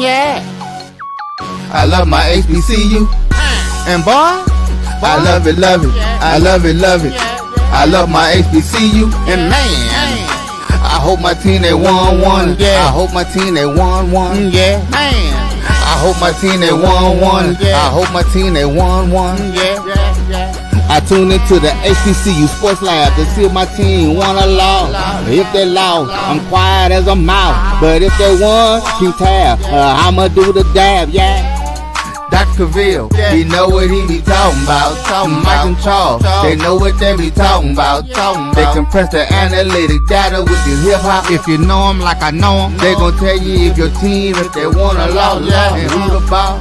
Yeah. I love my HBCU. And boy, I love it, love it. I love it, love it. I love my HBCU. And man, I hope my team they won one. Yeah. I hope my team they won one. Yeah. Man. I hope my team they won one. I hope my team they won one. Yeah. I tune into the HBCU Sports Lab to see if my team won or lost. If they lost, I'm quiet as a mouse. But if they won, keep tab. I'ma do the dab, yeah. Dr. Cavil, he know what he be talking about. Mike and Charles, they know what they be talking about. They compress the analytic data with the hip hop. If you know them like I know them, they gon' tell you if your team, if they won or lost, and who the ball.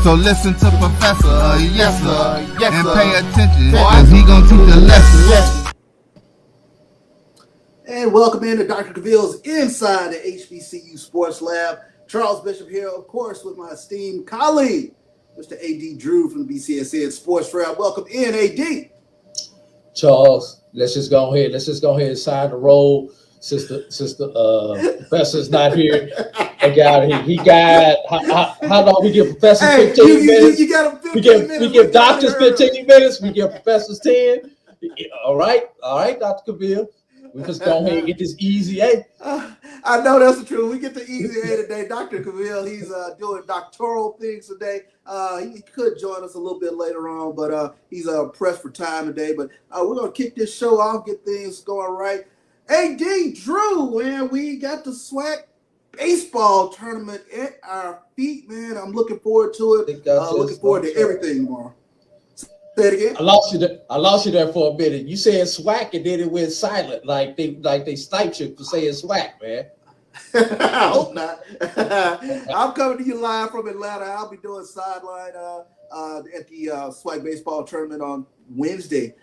So listen to Professor, yes sir, and pay attention, cause he gon' teach a lesson. And welcome into Dr. Cavil's Inside the HBCU Sports Lab. Charles Bishop here, of course, with my esteemed colleague, Mr. A.D. Drew from the BCSN SportsWrap. Welcome in, A.D. Charles, let's just go ahead and sign the roll since the professor's not here. He got how long we give professors 15 minutes? You got him 15 minutes. We give doctors 15 minutes. We give professors 10. All right, Dr. Cavil. We just go ahead and get this easy A. I know that's the truth. We get the easy A today. Dr. Cavil, he's doing doctoral things today. He could join us a little bit later on, but he's pressed for time today. But we're going to kick this show off, get things going right. A.D. Drew, man, we got the SWAC baseball tournament at our feet, man. I'm looking forward to it. Looking forward to everything tomorrow. Say it again. I lost you there for a minute. You said SWAC and then it went silent, like they sniped you for saying SWAC, man. I hope not. I'm coming to you live from Atlanta. I'll be doing sideline at the SWAC baseball tournament on Wednesday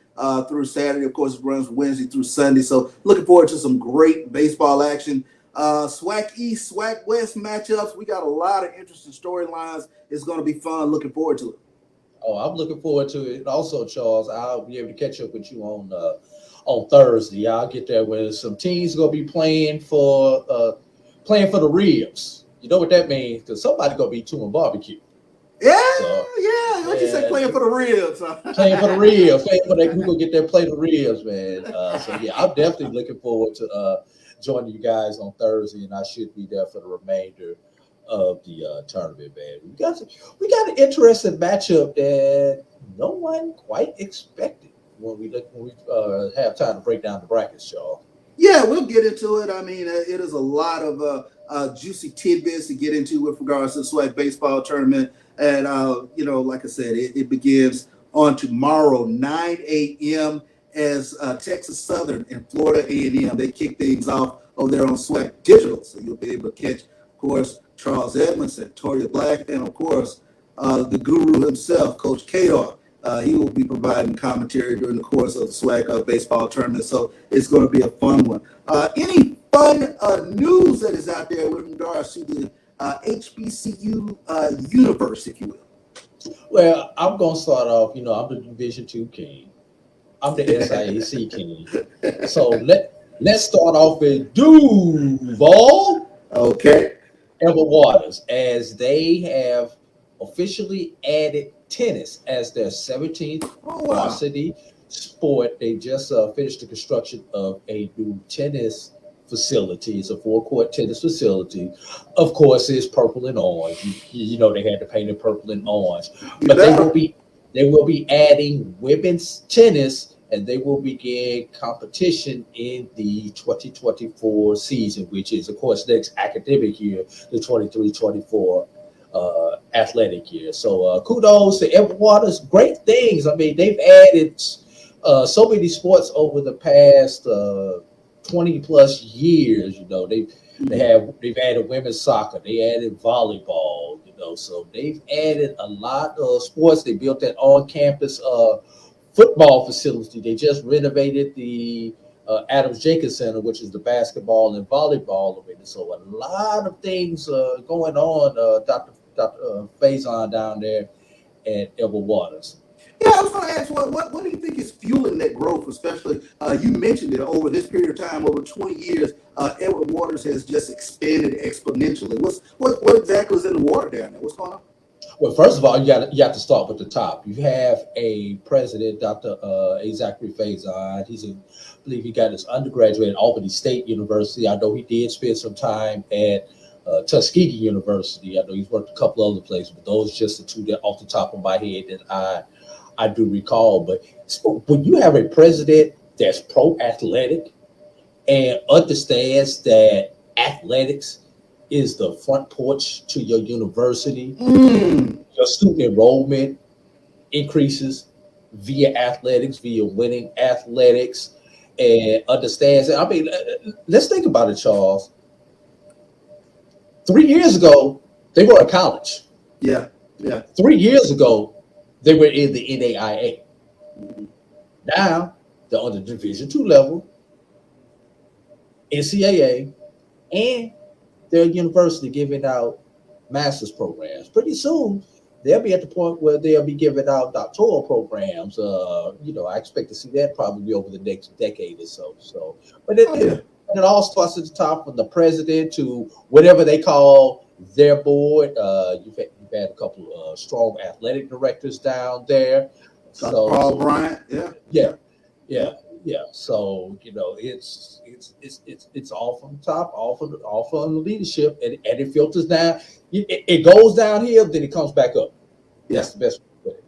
through Saturday. Of course, it runs Wednesday through Sunday. So looking forward to some great baseball action. SWAC East, SWAC West matchups. We got a lot of interesting storylines. It's going to be fun. Looking forward to it. Oh, I'm looking forward to it. Also, Charles, I'll be able to catch up with you on Thursday. I'll get there when some teams gonna be playing for the ribs. You know what that means? Because somebody gonna be doing barbecue. Yeah. What you say? Playing for the ribs? Playing for the ribs. Playing for who gonna get there? Play the ribs, man. So yeah, I'm definitely looking forward to joining you guys on Thursday, and I should be there for the remainder of the tournament, man. We got an interesting matchup that no one quite expected when we have time to break down the brackets, y'all. Yeah, we'll get into it. I mean, it is a lot of juicy tidbits to get into with regards to the SWAC baseball tournament, and like I said, it begins on tomorrow, 9 a.m. as Texas Southern and Florida A&M. They kick things off over there on SWAC Digital, so you'll be able to catch, of course, Charles Edmond, Victoria Black, and of course, the guru himself, Coach Kadar. He will be providing commentary during the course of the SWAC baseball tournament, so it's going to be a fun one. Any fun news that is out there with regards to the HBCU universe, if you will? Well, I'm going to start off, I'm the Division II king. I'm the SIAC king. So let's start off with Duval. Okay. Ever Waters, as they have officially added tennis as their 17th varsity sport. They just finished the construction of a new tennis facility. It's a 4-court tennis facility. Of course, it's purple and orange. You know they had to paint it purple and orange. But they will be adding women's tennis, and they will begin competition in the 2024 season, which is, of course, next academic year, the 23-24 athletic year. So kudos to Ever Waters. Great things. I mean, they've added so many sports over the past 20 plus years. They've added women's soccer. They added volleyball. So they've added a lot of sports. They built that on-campus football facility. They just renovated the Adams Jenkins Center, which is the basketball and volleyball arena. So a lot of things going on, Dr. Faison down there at Ever Waters. Yeah, I was going to ask, what do you think is fueling that growth, especially you mentioned it over this period of time, over 20 years, Edward Waters has just expanded exponentially. What exactly is in the water down there? What's going on? Well, first of all, you have to start with the top. You have a president, Dr. Zachary Faison. I believe he got his undergraduate at Albany State University. I know he did spend some time at Tuskegee University. I know he's worked a couple other places, but those are just the two that off the top of my head that I do recall. But when you have a president that's pro-athletic and understands that athletics is the front porch to your university, your student enrollment increases via athletics, via winning athletics, and understands it. I mean, let's think about it, Charles. 3 years ago, they were at college. Yeah. 3 years ago, they were in the NAIA. Now, they're on the Division II level, NCAA, and they're a university giving out master's programs. Pretty soon, they'll be at the point where they'll be giving out doctoral programs. I expect to see that probably over the next decade or so. But it all starts at the top, from the president to whatever they call their board. You've had a couple of strong athletic directors down there. Paul Bryant, yeah. So it's all from the top, all from the leadership, and it filters down. It goes down here, then it comes back up. That's the best way to put it.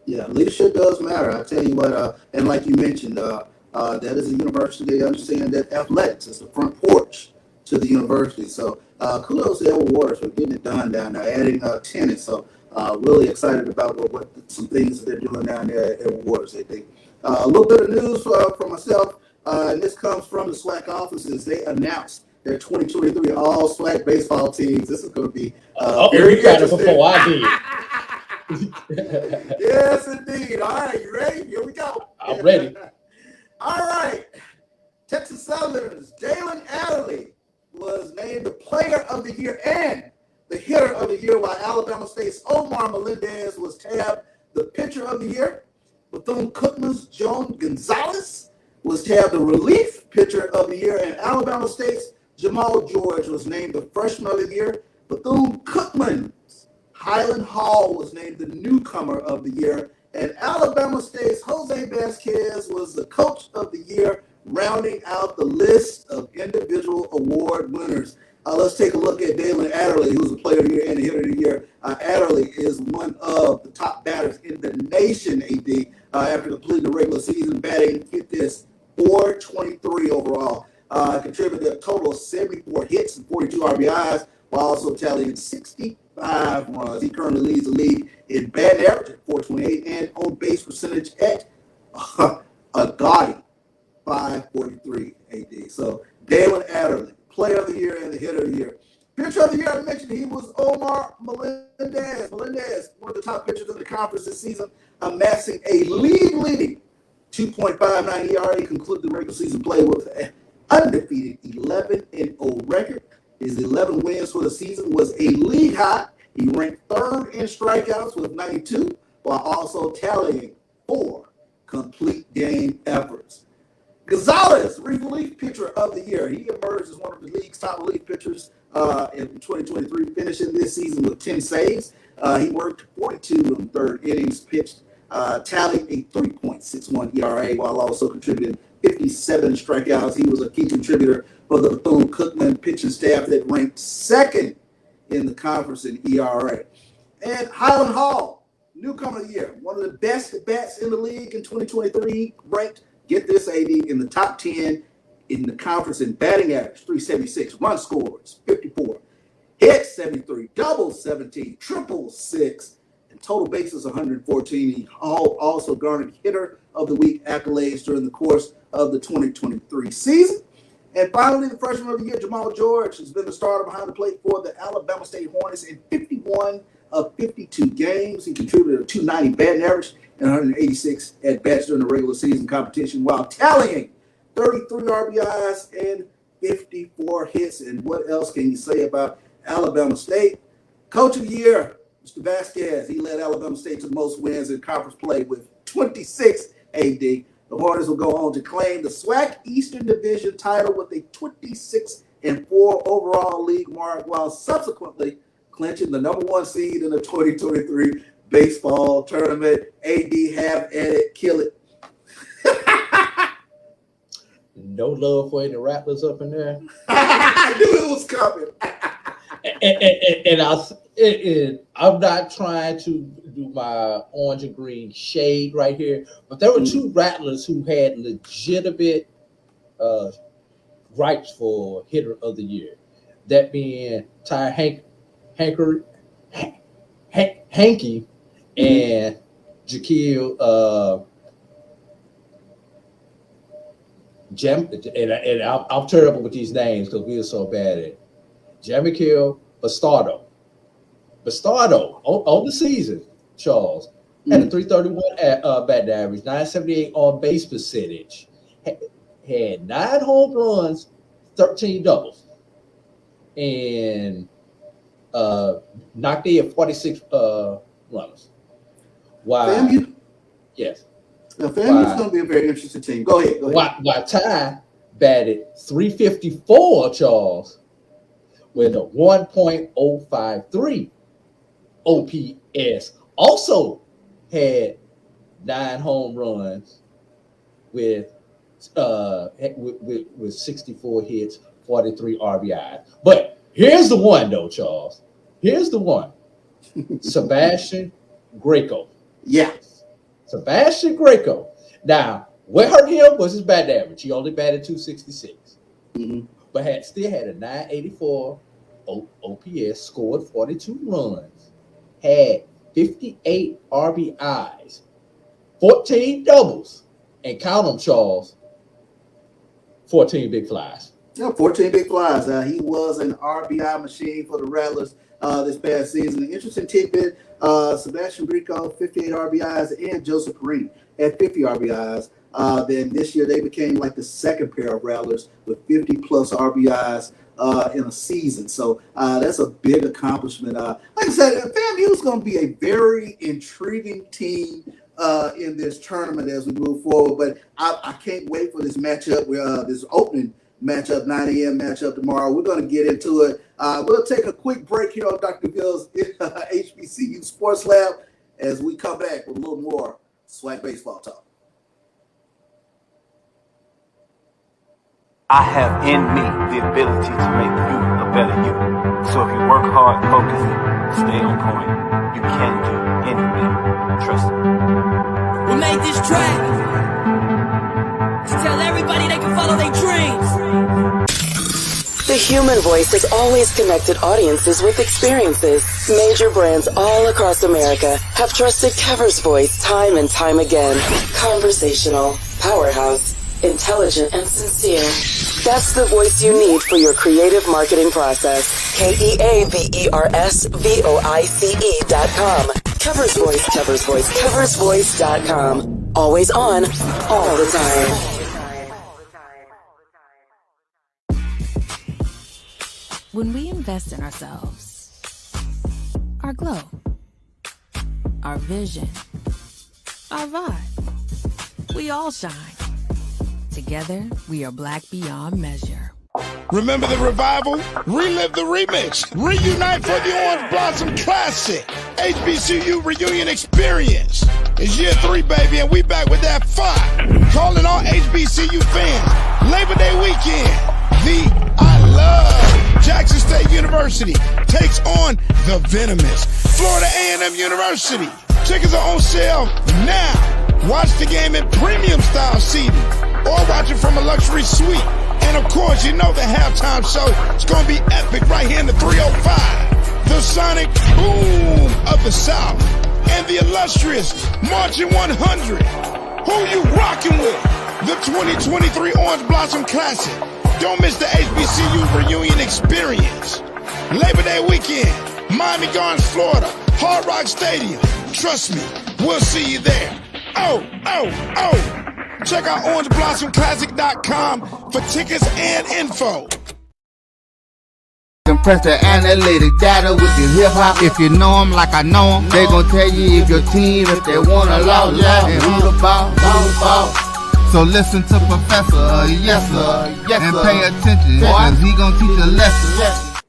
Yeah, leadership does matter. I tell you what, and like you mentioned, that is a university. They understand that athletics is the front porch to the university. So kudos to Edward Waters for getting it done down there, adding tennis. So really excited about what some things that they're doing down there at Edward Waters. I think. A little bit of news for myself, and this comes from the SWAC offices. They announced their 2023 all SWAC baseball teams. This is going to be very interesting. Before I did. Yes, indeed. All right, you ready? Here we go. I'm ready. All right. Texas Southern's Jalen Adderley was named the Player of the Year and the Hitter of the Year, while Alabama State's Omar Melendez was tabbed the Pitcher of the Year. Bethune-Cookman's Joan Gonzalez was tabbed the Relief Pitcher of the Year, and Alabama State's Jamal George was named the Freshman of the Year. Bethune-Cookman's Highland Hall was named the Newcomer of the Year, and Alabama State's Jose Vasquez was the Coach of the Year, rounding out the list of individual award winners. Let's take a look at Jalen Adderley, who's the Player of the Year and the Hitter of the Year. Adderley is one of the top batters in the nation, AD, after completing the regular season, batting, get this, .423 overall. Contributed a total of 74 hits and 42 RBIs, while also tallying 65 runs. He currently leads the league in batting average at .428 and on base percentage at a gaudy .543 AD. So Jalen Adderley, Player of the Year and the Hitter of the Year. Pitcher of the Year, I mentioned he was Omar Melendez. Melendez, one of the top pitchers in the conference this season, amassing a league-leading 2.59 ERA. He concluded the regular season play with an undefeated 11-0 record. His 11 wins for the season was a league high. He ranked third in strikeouts with 92, while also tallying 4 complete game efforts. Gonzalez, Relief Pitcher of the Year. He emerged as one of the league's top relief pitchers in 2023, finishing this season with 10 saves. He worked 42 in third innings, pitched, tallied a 3.61 ERA, while also contributing 57 strikeouts. He was a key contributor for the Bethune-Cookman pitching staff that ranked second in the conference in ERA. And Highland Hall, Newcomer of the Year, one of the best bats in the league in 2023, ranked, get this, AD, in the top 10 in the conference in batting average, 376, run scores, 54, hits, 73, doubles, 17, triples, 6, and total bases, 114. He also garnered Hitter of the Week accolades during the course of the 2023 season. And finally, the Freshman of the Year, Jamal George, has been the starter behind the plate for the Alabama State Hornets in 51 of 52 games. He contributed a 290 batting average and 186 at-bats during the regular season competition, while tallying 33 RBIs and 54 hits. And what else can you say about Alabama State? Coach of the Year, Mr. Vasquez. He led Alabama State to the most wins in conference play with 26 AD. The Hornets will go on to claim the SWAC Eastern Division title with a 26-4 overall league mark, while subsequently clinching the #1 seed in the 2023 baseball tournament. AD, have at it, kill it. No love for any Rattlers up in there. I knew it was coming. and I'm not trying to do my orange and green shade right here, but there were two Rattlers who had legitimate rights for hitter of the year. That being Ty Hanky and Jaquil and I'm terrible with these names because we are so bad at it. Jaquil Bastardo on the season, Charles, had a 331 batting average, 978 on base percentage, had 9 home runs, 13 doubles, and knocked in 46 runners. Wow. FAMU? Yes. Now, FAMU is going to be a very interesting team. Go ahead. While Ty batted 354, Charles, with a 1.053 OPS. Also had 9 home runs with 64 hits, 43 RBIs. But here's the one, though, Charles. Here's the one. Sebastian Greco. Yeah. Sebastian Greco. Now, what hurt him was his batting average. He only batted 266. But still had a 984 OPS, scored 42 runs, had 58 RBIs, 14 doubles, and count them, Charles, 14 big flies. Yeah, 14 big flies. He was an RBI machine for the Rattlers this past season. An interesting tidbit, Sebastian Greco, 58 RBIs, and Joseph Green had 50 RBIs. Then this year they became like the second pair of Rattlers with 50-plus RBIs in a season. So that's a big accomplishment. Like I said, FAMU is going to be a very intriguing team in this tournament as we move forward. But I can't wait for this matchup, this opening matchup, 9 a.m. matchup tomorrow. We're going to get into it. We'll take a quick break here on Dr. Bill's HBCU Sports Lab as we come back with a little more SWAC baseball talk. I have in me the ability to make you a better you. So if you work hard, focus, stay on point, you can do anything. Trust me. We made this track to tell everybody they can follow their dreams. The human voice has always connected audiences with experiences. Major brands all across America have trusted Kever's voice time and time again. Conversational, powerhouse, intelligent, and sincere. That's the voice you need for your creative marketing process. KEAVERSVOICE.com. Kever's Voice, Kever's Voice, KeversVoice.com. Always on, all the time. When we invest in ourselves, our glow, our vision, our vibe, we all shine. Together, we are black beyond measure. Remember the revival? Relive the remix. Reunite for the Orange Blossom Classic. HBCU Reunion Experience. It's year 3, baby, and we back with that fire. Calling all HBCU fans. Labor Day weekend. The I Love Jackson State University takes on the venomous Florida A&M University. Tickets are on sale now. Watch the game in premium style seating or watch it from a luxury suite. And of course, you know the halftime show is going to be epic right here in the 305. The sonic boom of the South and the illustrious Marching 100. Who you rocking with? The 2023 Orange Blossom Classic. Don't miss the HBCU Reunion Experience. Labor Day weekend, Miami Gardens, Florida, Hard Rock Stadium. Trust me, we'll see you there. Oh. Check out orangeblossomclassic.com for tickets and info. Compress the analytic data with your hip-hop. If you know them like I know them, they gon' tell you if your team, if they wanna lose, and who the ball. So listen to Professor, yes sir, and pay attention, cause he gonna teach a lesson.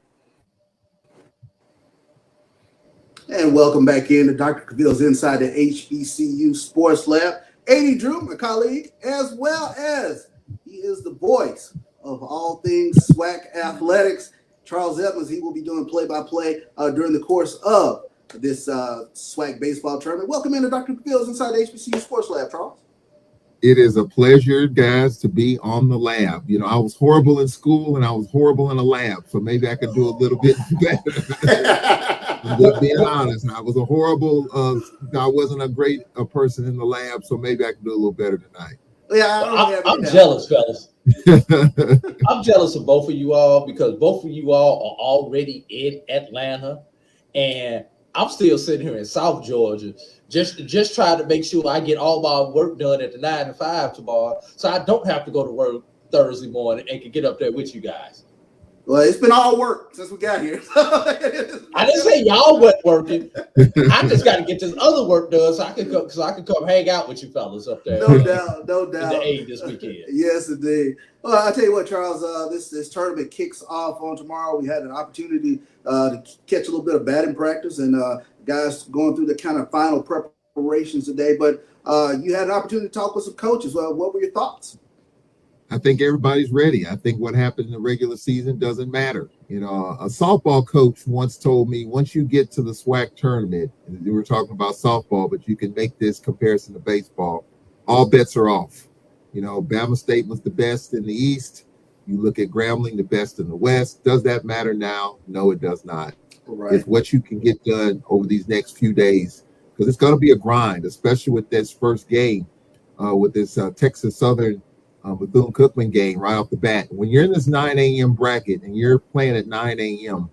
And welcome back in to Dr. Cavil's Inside the HBCU Sports Lab. A.D. Drew, my colleague, as well as he is the voice of all things SWAC athletics. Charles Edmond, he will be doing play-by-play during the course of this SWAC baseball tournament. Welcome into Dr. Cavil's Inside the HBCU Sports Lab, Charles. It is a pleasure, guys, to be on the lab. You know, I was horrible in school and I was horrible in the lab, so maybe I could do a little bit better. I'm just being honest. I was a horrible, I wasn't a great person in the lab, so maybe I can do a little better tonight. Yeah, I'm jealous, fellas. I'm jealous of both of you all because both of you all are already in Atlanta, and I'm still sitting here in South Georgia, just trying to make sure I get all my work done at the 9 to 5 tomorrow, so I don't have to go to work Thursday morning and can get up there with you guys. Well, it's been all work since we got here. I didn't say y'all wasn't working. I just got to get this other work done so I can come hang out with you fellas up there. No doubt. In the A this weekend. Yes, indeed. Well, I'll tell you what, Charles, this tournament kicks off on tomorrow. We had an opportunity to catch a little bit of batting practice and guys going through the kind of final preparations today. But you had an opportunity to talk with some coaches. Well, what were your thoughts? I think everybody's ready. I think what happened in the regular season doesn't matter. You know, a softball coach once told me, once you get to the SWAC tournament, and we were talking about softball, but you can make this comparison to baseball, all bets are off. You know, Bama State was the best in the East. You look at Grambling, the best in the West. Does that matter now? No, it does not. Right. It's what you can get done over these next few days, because it's going to be a grind, especially with this first game, with this Texas Southern Bethune-Cookman game right off the bat. When you're in this 9 a.m. bracket and you're playing at 9 a.m.,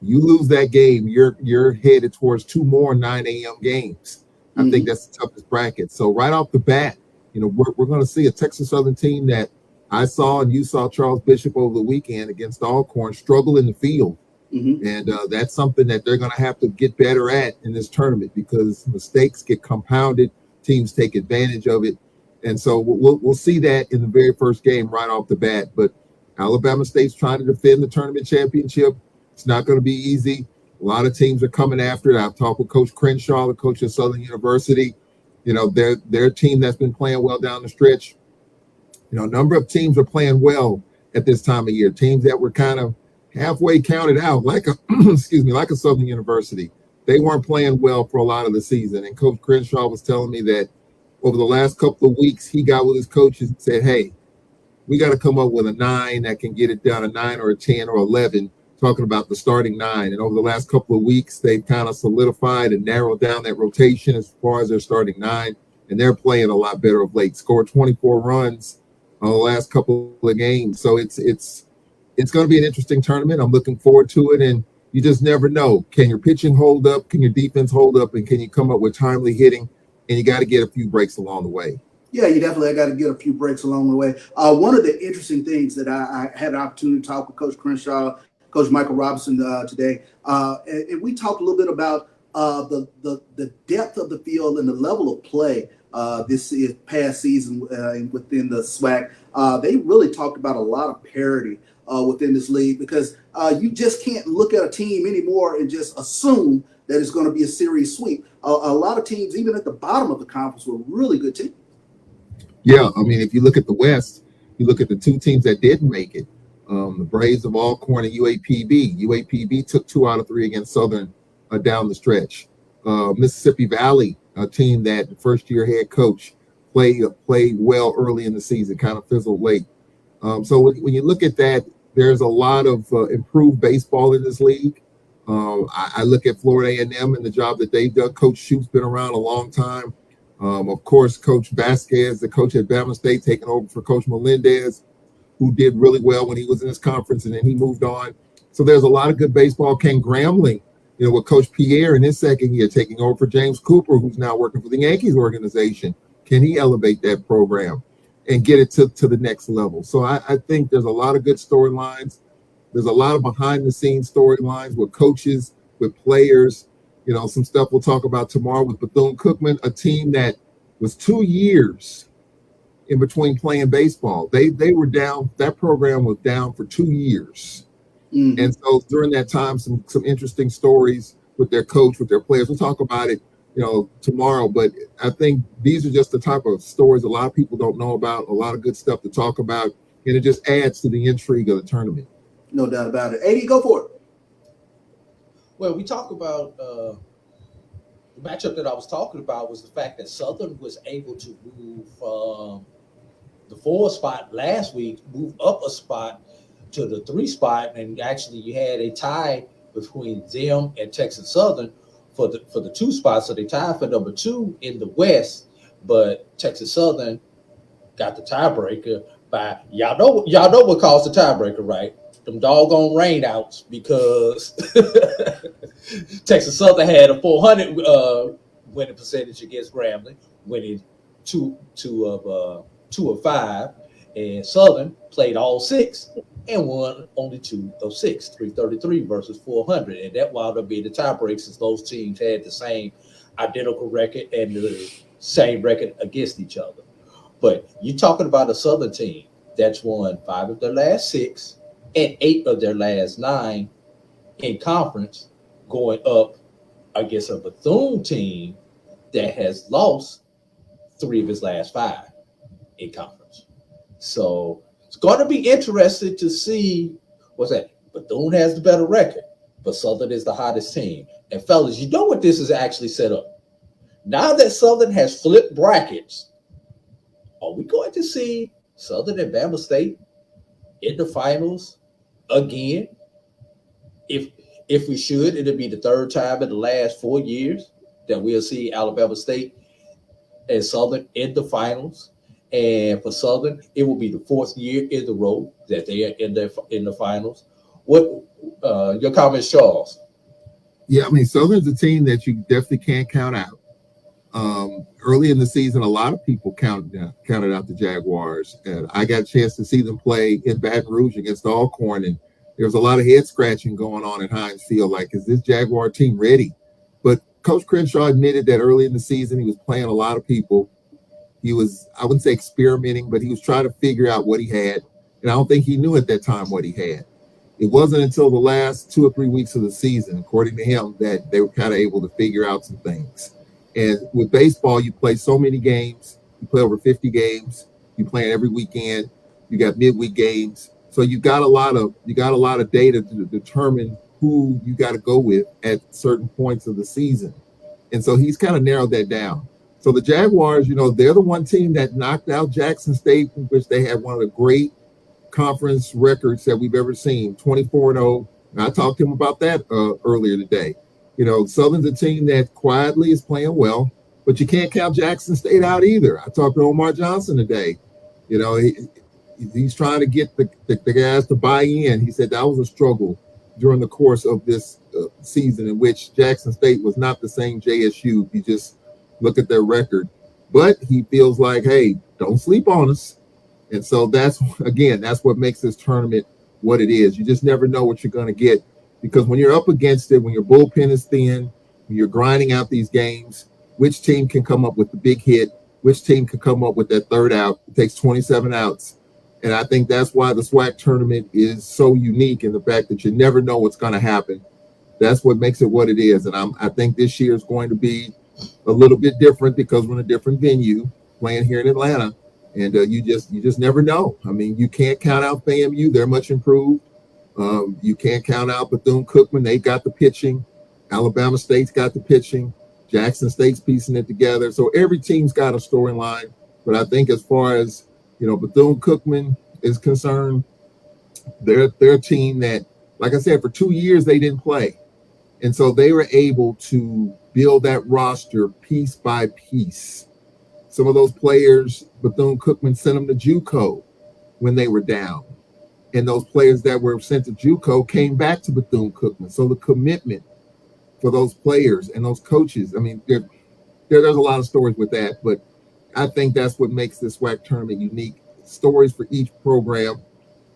you lose that game, you're headed towards 2 more 9 a.m. games. I think that's the toughest bracket. So right off the bat, you know, we're going to see a Texas Southern team that I saw and you saw Charles Bishop over the weekend against Alcorn struggle in the field. And that's something that they're going to have to get better at in this tournament because mistakes get compounded, teams take advantage of it. And so we'll see that in the very first game right off the bat. But Alabama State's trying to defend the tournament championship. It's not going to be easy. A lot of teams are coming after it. I've talked with Coach Crenshaw, the coach of Southern University. You know, they're a team that's been playing well down the stretch. You know, a number of teams are playing well at this time of year. Teams that were kind of halfway counted out, like a like a Southern University. They weren't playing well for a lot of the season. And Coach Crenshaw was telling me that over the last couple of weeks, he got with his coaches and said, hey, we got to come up with a 9 that can get it down, a 9 or a 10 or 11, talking about the starting 9. And over the last couple of weeks, they've kind of solidified and narrowed down that rotation as far as their starting 9. And they're playing a lot better of late. Scored 24 runs on the last couple of games. So it's going to be an interesting tournament. I'm looking forward to it. And you just never know. Can your pitching hold up? Can your defense hold up? And can you come up with timely hitting? And you got to get a few breaks along the way. Yeah, you definitely got to get a few breaks along the way. One of the interesting things that I had an opportunity to talk with Coach Crenshaw, Coach Michael Robinson today, and we talked a little bit about the depth of the field and the level of play this past season within the SWAC. They really talked about a lot of parity within this league because you just can't look at a team anymore and just assume that it's going to be a series sweep. A lot of teams, even at the bottom of the conference, were really good teams. Yeah, I mean, if you look at the West, you look at the 2 teams that didn't make it, the Braves of Alcorn and UAPB. UAPB took 2 out of 3 against Southern down the stretch. Mississippi Valley, a team that the first-year head coach played well early in the season, kind of fizzled late. So when you look at that, there's a lot of improved baseball in this league. I look at Florida A&M and the job that they've done. Coach Shoup's been around a long time. Of course, Coach Vasquez, the coach at Bama State, taking over for Coach Melendez, who did really well when he was in his conference, and then he moved on. So there's a lot of good baseball. Ken Grambling, you know, with Coach Pierre in his second year, taking over for James Cooper, who's now working for the Yankees organization. Can he elevate that program and get it to the next level? So I think there's a lot of good storylines. There's a lot of behind-the-scenes storylines with coaches, with players. You know, some stuff we'll talk about tomorrow with Bethune-Cookman, a team that was 2 years in between playing baseball. They were down. That program was down for 2 years. Mm-hmm. And so during that time, some interesting stories with their coach, with their players. We'll talk about it, tomorrow. But I think these are just the type of stories a lot of people don't know about, a lot of good stuff to talk about, and it just adds to the intrigue of the tournament. No doubt about it. 80, go for it. Well, we talk about the matchup that I was talking about was the fact that Southern was able to move from the 4 spot last week, move up a spot to the 3 spot, and actually you had a tie between them and Texas Southern for the 2 spots. So they tied for number 2 in the West, but Texas Southern got the tiebreaker by y'all know what caused the tiebreaker, right? Them doggone rainouts, because Texas Southern had a 400 winning percentage against Grambling, winning 2 of 5, and Southern played all 6 and won only 2 of 6, 333 versus 400, and that wound up being the tiebreak since those teams had the same identical record and the same record against each other. But you're talking about a Southern team that's won 5 of their last 6 and 8 of their last 9 in conference, going up against a Bethune team that has lost 3 of its last 5 in conference. So it's going to be interesting to see what's that. Bethune has the better record, but Southern is the hottest team. And fellas, you know what this is actually set up? Now that Southern has flipped brackets, are we going to see Southern and Bama State in the finals again? If we should, it'll be the 3rd time in the last 4 years that we'll see Alabama State and Southern in the finals. And for Southern, it will be the 4th year in a row that they are in the finals. What your comments, Charles? Yeah, I mean, Southern's a team that you definitely can't count out. Early in the season, a lot of people counted out the Jaguars, and I got a chance to see them play in Baton Rouge against Alcorn, and there was a lot of head scratching going on at Heinz Field. Like, is this Jaguar team ready? But Coach Crenshaw admitted that early in the season he was playing a lot of people. He was, I wouldn't say experimenting, but he was trying to figure out what he had, and I don't think he knew at that time what he had. It wasn't until the last 2 or 3 weeks of the season, according to him, that they were kind of able to figure out some things. And with baseball, you play so many games. You play over 50 games. You play every weekend. You got midweek games. So you got a lot of data to determine who you got to go with at certain points of the season. And so he's kind of narrowed that down. So the Jaguars, they're the one team that knocked out Jackson State, in which they had one of the great conference records that we've ever seen, 24-0. And I talked to him about that earlier today. Southern's a team that quietly is playing well, but you can't count Jackson State out either. I talked to Omar Johnson today. He's trying to get the guys to buy in. He said that was a struggle during the course of this season, in which Jackson State was not the same JSU. If you just look at their record. But he feels like, hey, don't sleep on us. And so that's what makes this tournament what it is. You just never know what you're going to get. Because when you're up against it, when your bullpen is thin, when you're grinding out these games, which team can come up with the big hit? Which team can come up with that 3rd out? It takes 27 outs. And I think that's why the SWAC tournament is so unique in the fact that you never know what's going to happen. That's what makes it what it is. And I think this year is going to be a little bit different because we're in a different venue, playing here in Atlanta. And you just never know. I mean, you can't count out FAMU. They're much improved. You can't count out Bethune-Cookman. They've got the pitching. Alabama State's got the pitching. Jackson State's piecing it together. So every team's got a storyline. But I think as far as, Bethune-Cookman is concerned, they're a team that, like I said, for 2 years they didn't play. And so they were able to build that roster piece by piece. Some of those players, Bethune-Cookman sent them to JUCO when they were down. And those players that were sent to JUCO came back to Bethune-Cookman. So the commitment for those players and those coaches, I mean, there's a lot of stories with that, but I think that's what makes this SWAC tournament unique. Stories for each program,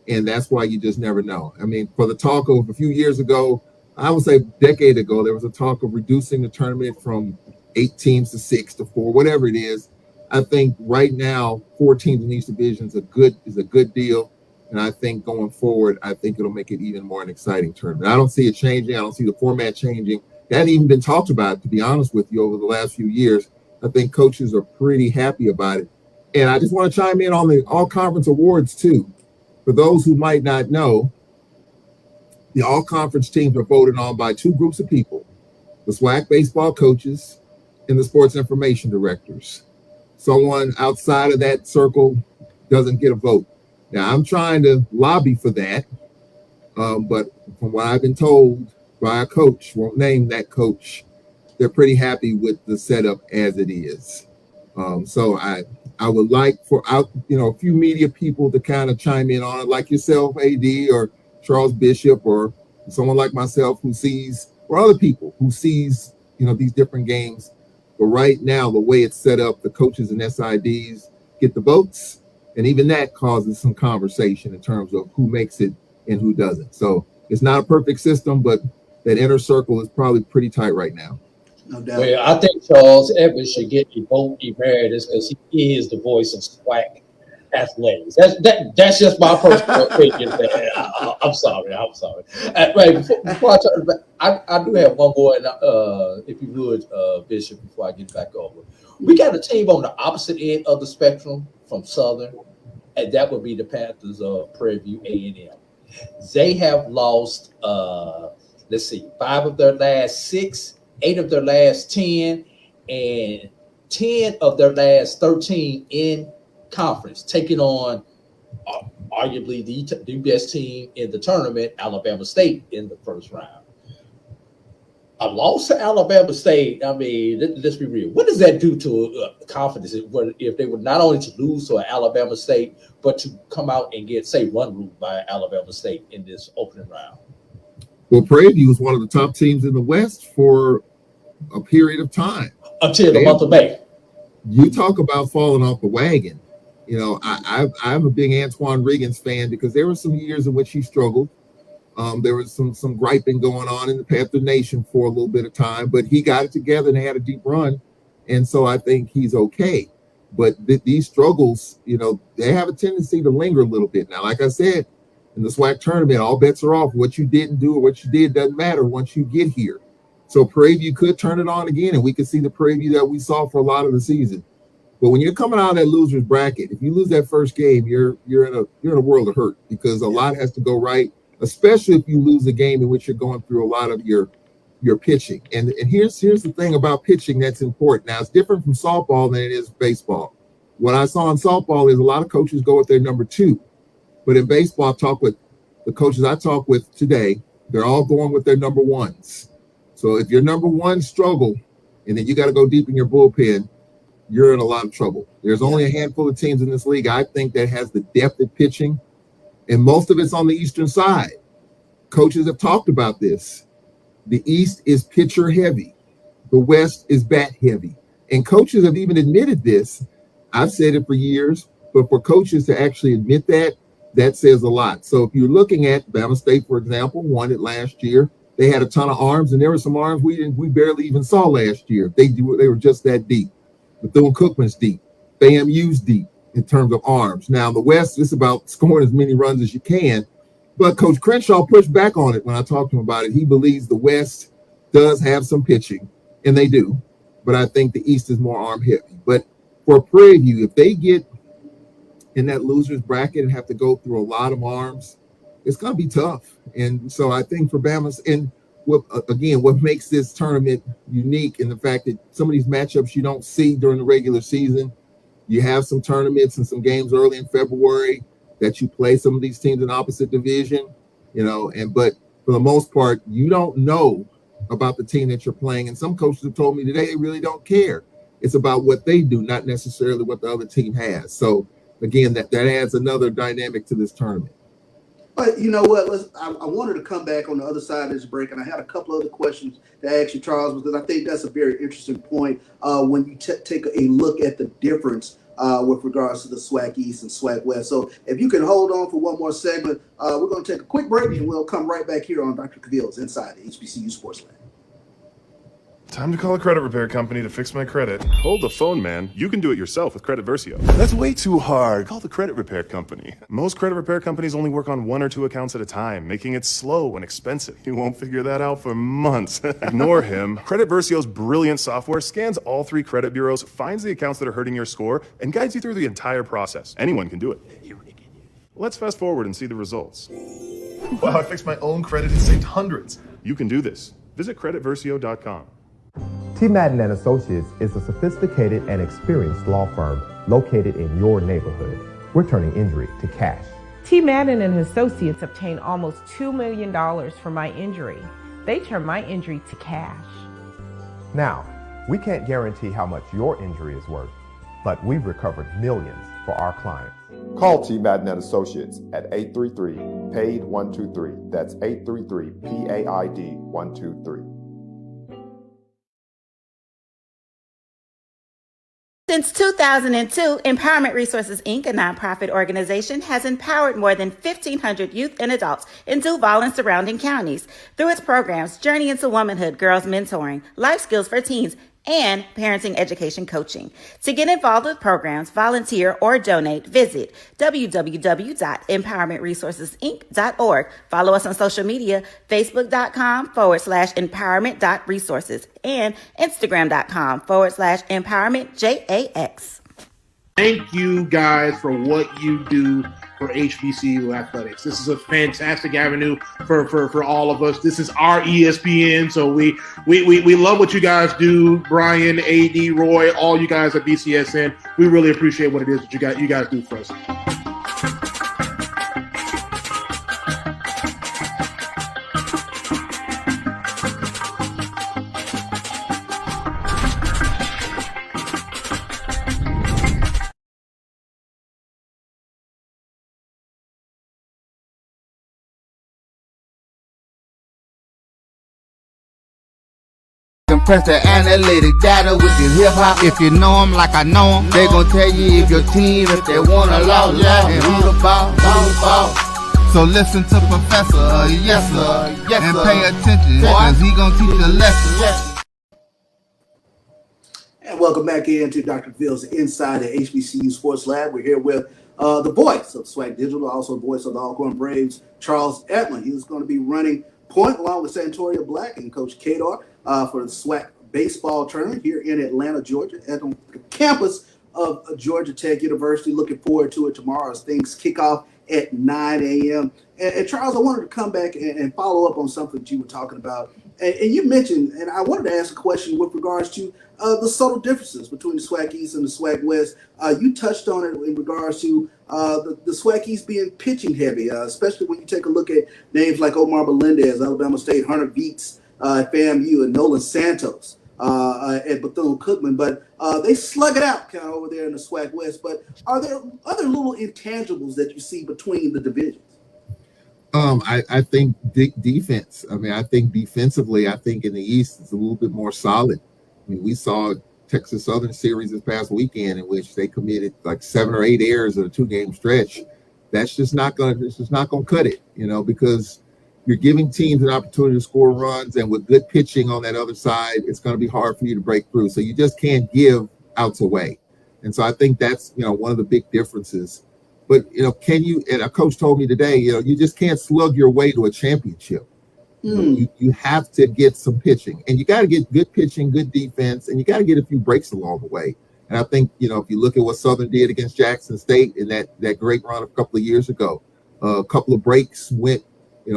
and that's why you just never know. I mean, for the talk of a few years ago, I would say a decade ago, there was a talk of reducing the tournament from 8 teams to 6 to 4, whatever it is. I think right now 4 teams in each division is a good deal. And I think going forward, I think it'll make it even more an exciting tournament. I don't see it changing. I don't see the format changing. That hadn't even been talked about, to be honest with you, over the last few years. I think coaches are pretty happy about it. And I just want to chime in on the all-conference awards, too. For those who might not know, the all-conference teams are voted on by 2 groups of people, the SWAC baseball coaches and the sports information directors. Someone outside of that circle doesn't get a vote. Now, I'm trying to lobby for that, but from what I've been told by a coach, won't name that coach, they're pretty happy with the setup as it is. So I would like for a few media people to kind of chime in on it, like yourself, AD, or Charles Bishop, or someone like myself who sees, or other people who sees, these different games. But right now, the way it's set up, the coaches and SIDs get the votes. And even that causes some conversation in terms of who makes it and who doesn't. So it's not a perfect system, but that inner circle is probably pretty tight right now. No doubt. Well, I think Charles Edmond should get a vote emeritus because he is the voice of SWAC athletics. That's just my personal opinion. I'm sorry. Right, before I turn back, I do have one more, and if you would, Bishop, before I get back over. We got a team on the opposite end of the spectrum from Southern, and that would be the Panthers of Prairie View A&M. They have lost, 5 of their last 6, 8 of their last 10, and 10 of their last 13 in conference, taking on arguably the best team in the tournament, Alabama State, in the first round. A loss to Alabama State, I mean, let's be real. What does that do to confidence if they were not only to lose to Alabama State, but to come out and get, say, run ruled by Alabama State in this opening round? Well, Prairie View was one of the top teams in the West for a period of time. Until the month of May. You talk about falling off the wagon. I'm a big Antoine Riggins fan because there were some years in which he struggled. There was some griping going on in the Panther Nation for a little bit of time, but he got it together and they had a deep run. And so I think he's okay. But these struggles, they have a tendency to linger a little bit. Now, like I said, in the SWAC tournament, all bets are off. What you didn't do or what you did doesn't matter once you get here. So Prairie View could turn it on again, and we could see the Prairie View that we saw for a lot of the season. But when you're coming out of that loser's bracket, if you lose that first game, you're in a world of hurt because a lot has to go right, especially if you lose a game in which you're going through a lot of your pitching. And here's the thing about pitching that's important. Now, it's different from softball than it is baseball. What I saw in softball is a lot of coaches go with their number 2. But in baseball, I've talked with the coaches I talked with today, they're all going with their number 1s. So if your number 1 struggle, and then you got to go deep in your bullpen, you're in a lot of trouble. There's only a handful of teams in this league, I think, that has the depth at pitching, and most of it's on the eastern side. Coaches have talked about this. The East is pitcher heavy. The West is bat heavy. And coaches have even admitted this. I've said it for years, but for coaches to actually admit that says a lot. So if you're looking at Bama State, for example, won it last year. They had a ton of arms, and there were some arms we barely even saw last year. They were just that deep. Bethune-Cookman's deep. FAMU's deep in terms of arms. Now, the West is about scoring as many runs as you can, but Coach Crenshaw pushed back on it when I talked to him about it. He believes the West does have some pitching, and they do, but I think the East is more arm heavy. But for Prairie View, if they get in that loser's bracket and have to go through a lot of arms, it's going to be tough. And so I think for Bama's, and what makes this tournament unique in the fact that some of these matchups you don't see during the regular season. You have some tournaments and some games early in February that you play some of these teams in opposite division, but for the most part, you don't know about the team that you're playing. And some coaches have told me today they really don't care. It's about what they do, not necessarily what the other team has. So again, that adds another dynamic to this tournament. But you know what? I wanted to come back on the other side of this break, and I had a couple other questions to ask you, Charles, because I think that's a very interesting point when you take a look at the difference with regards to the SWAC East and SWAC West. So if you can hold on for one more segment, we're going to take a quick break, and we'll come right back here on Dr. Cavil's Inside the HBCU Sports Lab. Time to call a credit repair company to fix my credit. Hold the phone, man. You can do it yourself with Credit Versio. That's way too hard. Call the credit repair company. Most credit repair companies only work on 1 or 2 accounts at a time, making it slow and expensive. You won't figure that out for months. Ignore him. Credit Versio's brilliant software scans all 3 credit bureaus, finds the accounts that are hurting your score, and guides you through the entire process. Anyone can do it. Let's fast forward and see the results. Wow, I fixed my own credit and saved hundreds. You can do this. Visit creditversio.com. T. Madden and Associates is a sophisticated and experienced law firm located in your neighborhood. We're turning injury to cash. T. Madden and Associates obtained almost $2 million for my injury. They turned my injury to cash. Now, we can't guarantee how much your injury is worth, but we've recovered millions for our clients. Call T. Madden and Associates at 833-PAID-123. That's 833-PAID-123. Since 2002, Empowerment Resources, Inc., a nonprofit organization, has empowered more than 1,500 youth and adults in Duval and surrounding counties through its programs Journey into Womanhood, Girls Mentoring, Life Skills for Teens, and parenting education coaching. To get involved with programs, volunteer, or donate, visit www.empowermentresourcesinc.org. Follow us on social media, facebook.com/empowerment.resources and instagram.com/empowermentJAX. Thank you guys for what you do for HBCU athletics. This is a fantastic avenue for all of us. This is our ESPN, so we love what you guys do. Brian, AD, Roy, all you guys at BCSN. We really appreciate what it is that you guys do for us. Compress the analytic data with your hip hop. If you know them like I know them, they gon' tell you if your team, if they wanna lose, and who the ball. So listen to Professor, yes sir, and pay attention, cause he gon' teach a lesson. And welcome back into Dr. Phil's Inside the HBCU Sports Lab. We're here with the voice of SWAC Digital, also the voice of the Alcorn Braves, Charles Edmond. He's going to be running point along with Santoria Black and Coach Kadar for the SWAC baseball tournament here in Atlanta, Georgia, at the campus of Georgia Tech University. Looking forward to it tomorrow as things kick off at 9 a.m. And Charles, I wanted to come back and follow up on something that you were talking about. And you mentioned, and I wanted to ask a question with regards to the subtle differences between the SWAC East and the SWAC West. You touched on it in regards to the SWAC East being pitching heavy, especially when you take a look at names like Omar Melendez, Alabama State, Hunter Beats at FAMU, and Nolan Santos at Bethune-Cookman. But they slug it out kind of over there in the SWAC West. But are there other little intangibles that you see between the divisions? I think defense. I mean, I think defensively, I think in the East it's a little bit more solid. I mean, we saw Texas Southern series this past weekend in which they committed like 7 or 8 errors in a 2-game stretch. That's just not gonna cut it, because you're giving teams an opportunity to score runs, and with good pitching on that other side, it's going to be hard for you to break through. So you just can't give outs away. And so I think that's, one of the big differences. But, can you, and a coach told me today, you just can't slug your way to a championship. You have to get some pitching, and you got to get good pitching, good defense, and you got to get a few breaks along the way. And I think, if you look at what Southern did against Jackson State in that great run a couple of years ago, a couple of breaks went,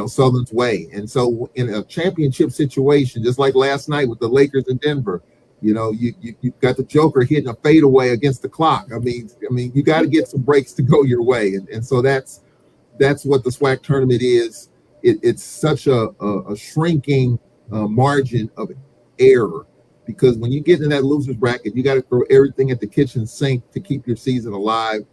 Southern's way. And so in a championship situation, just like last night with the Lakers in Denver, you've got the Joker hitting a fadeaway against the clock. I mean, you got to get some breaks to go your way. And so that's what the SWAC tournament is. It's such a shrinking margin of error, because when you get in that loser's bracket, you got to throw everything at the kitchen sink to keep your season alive.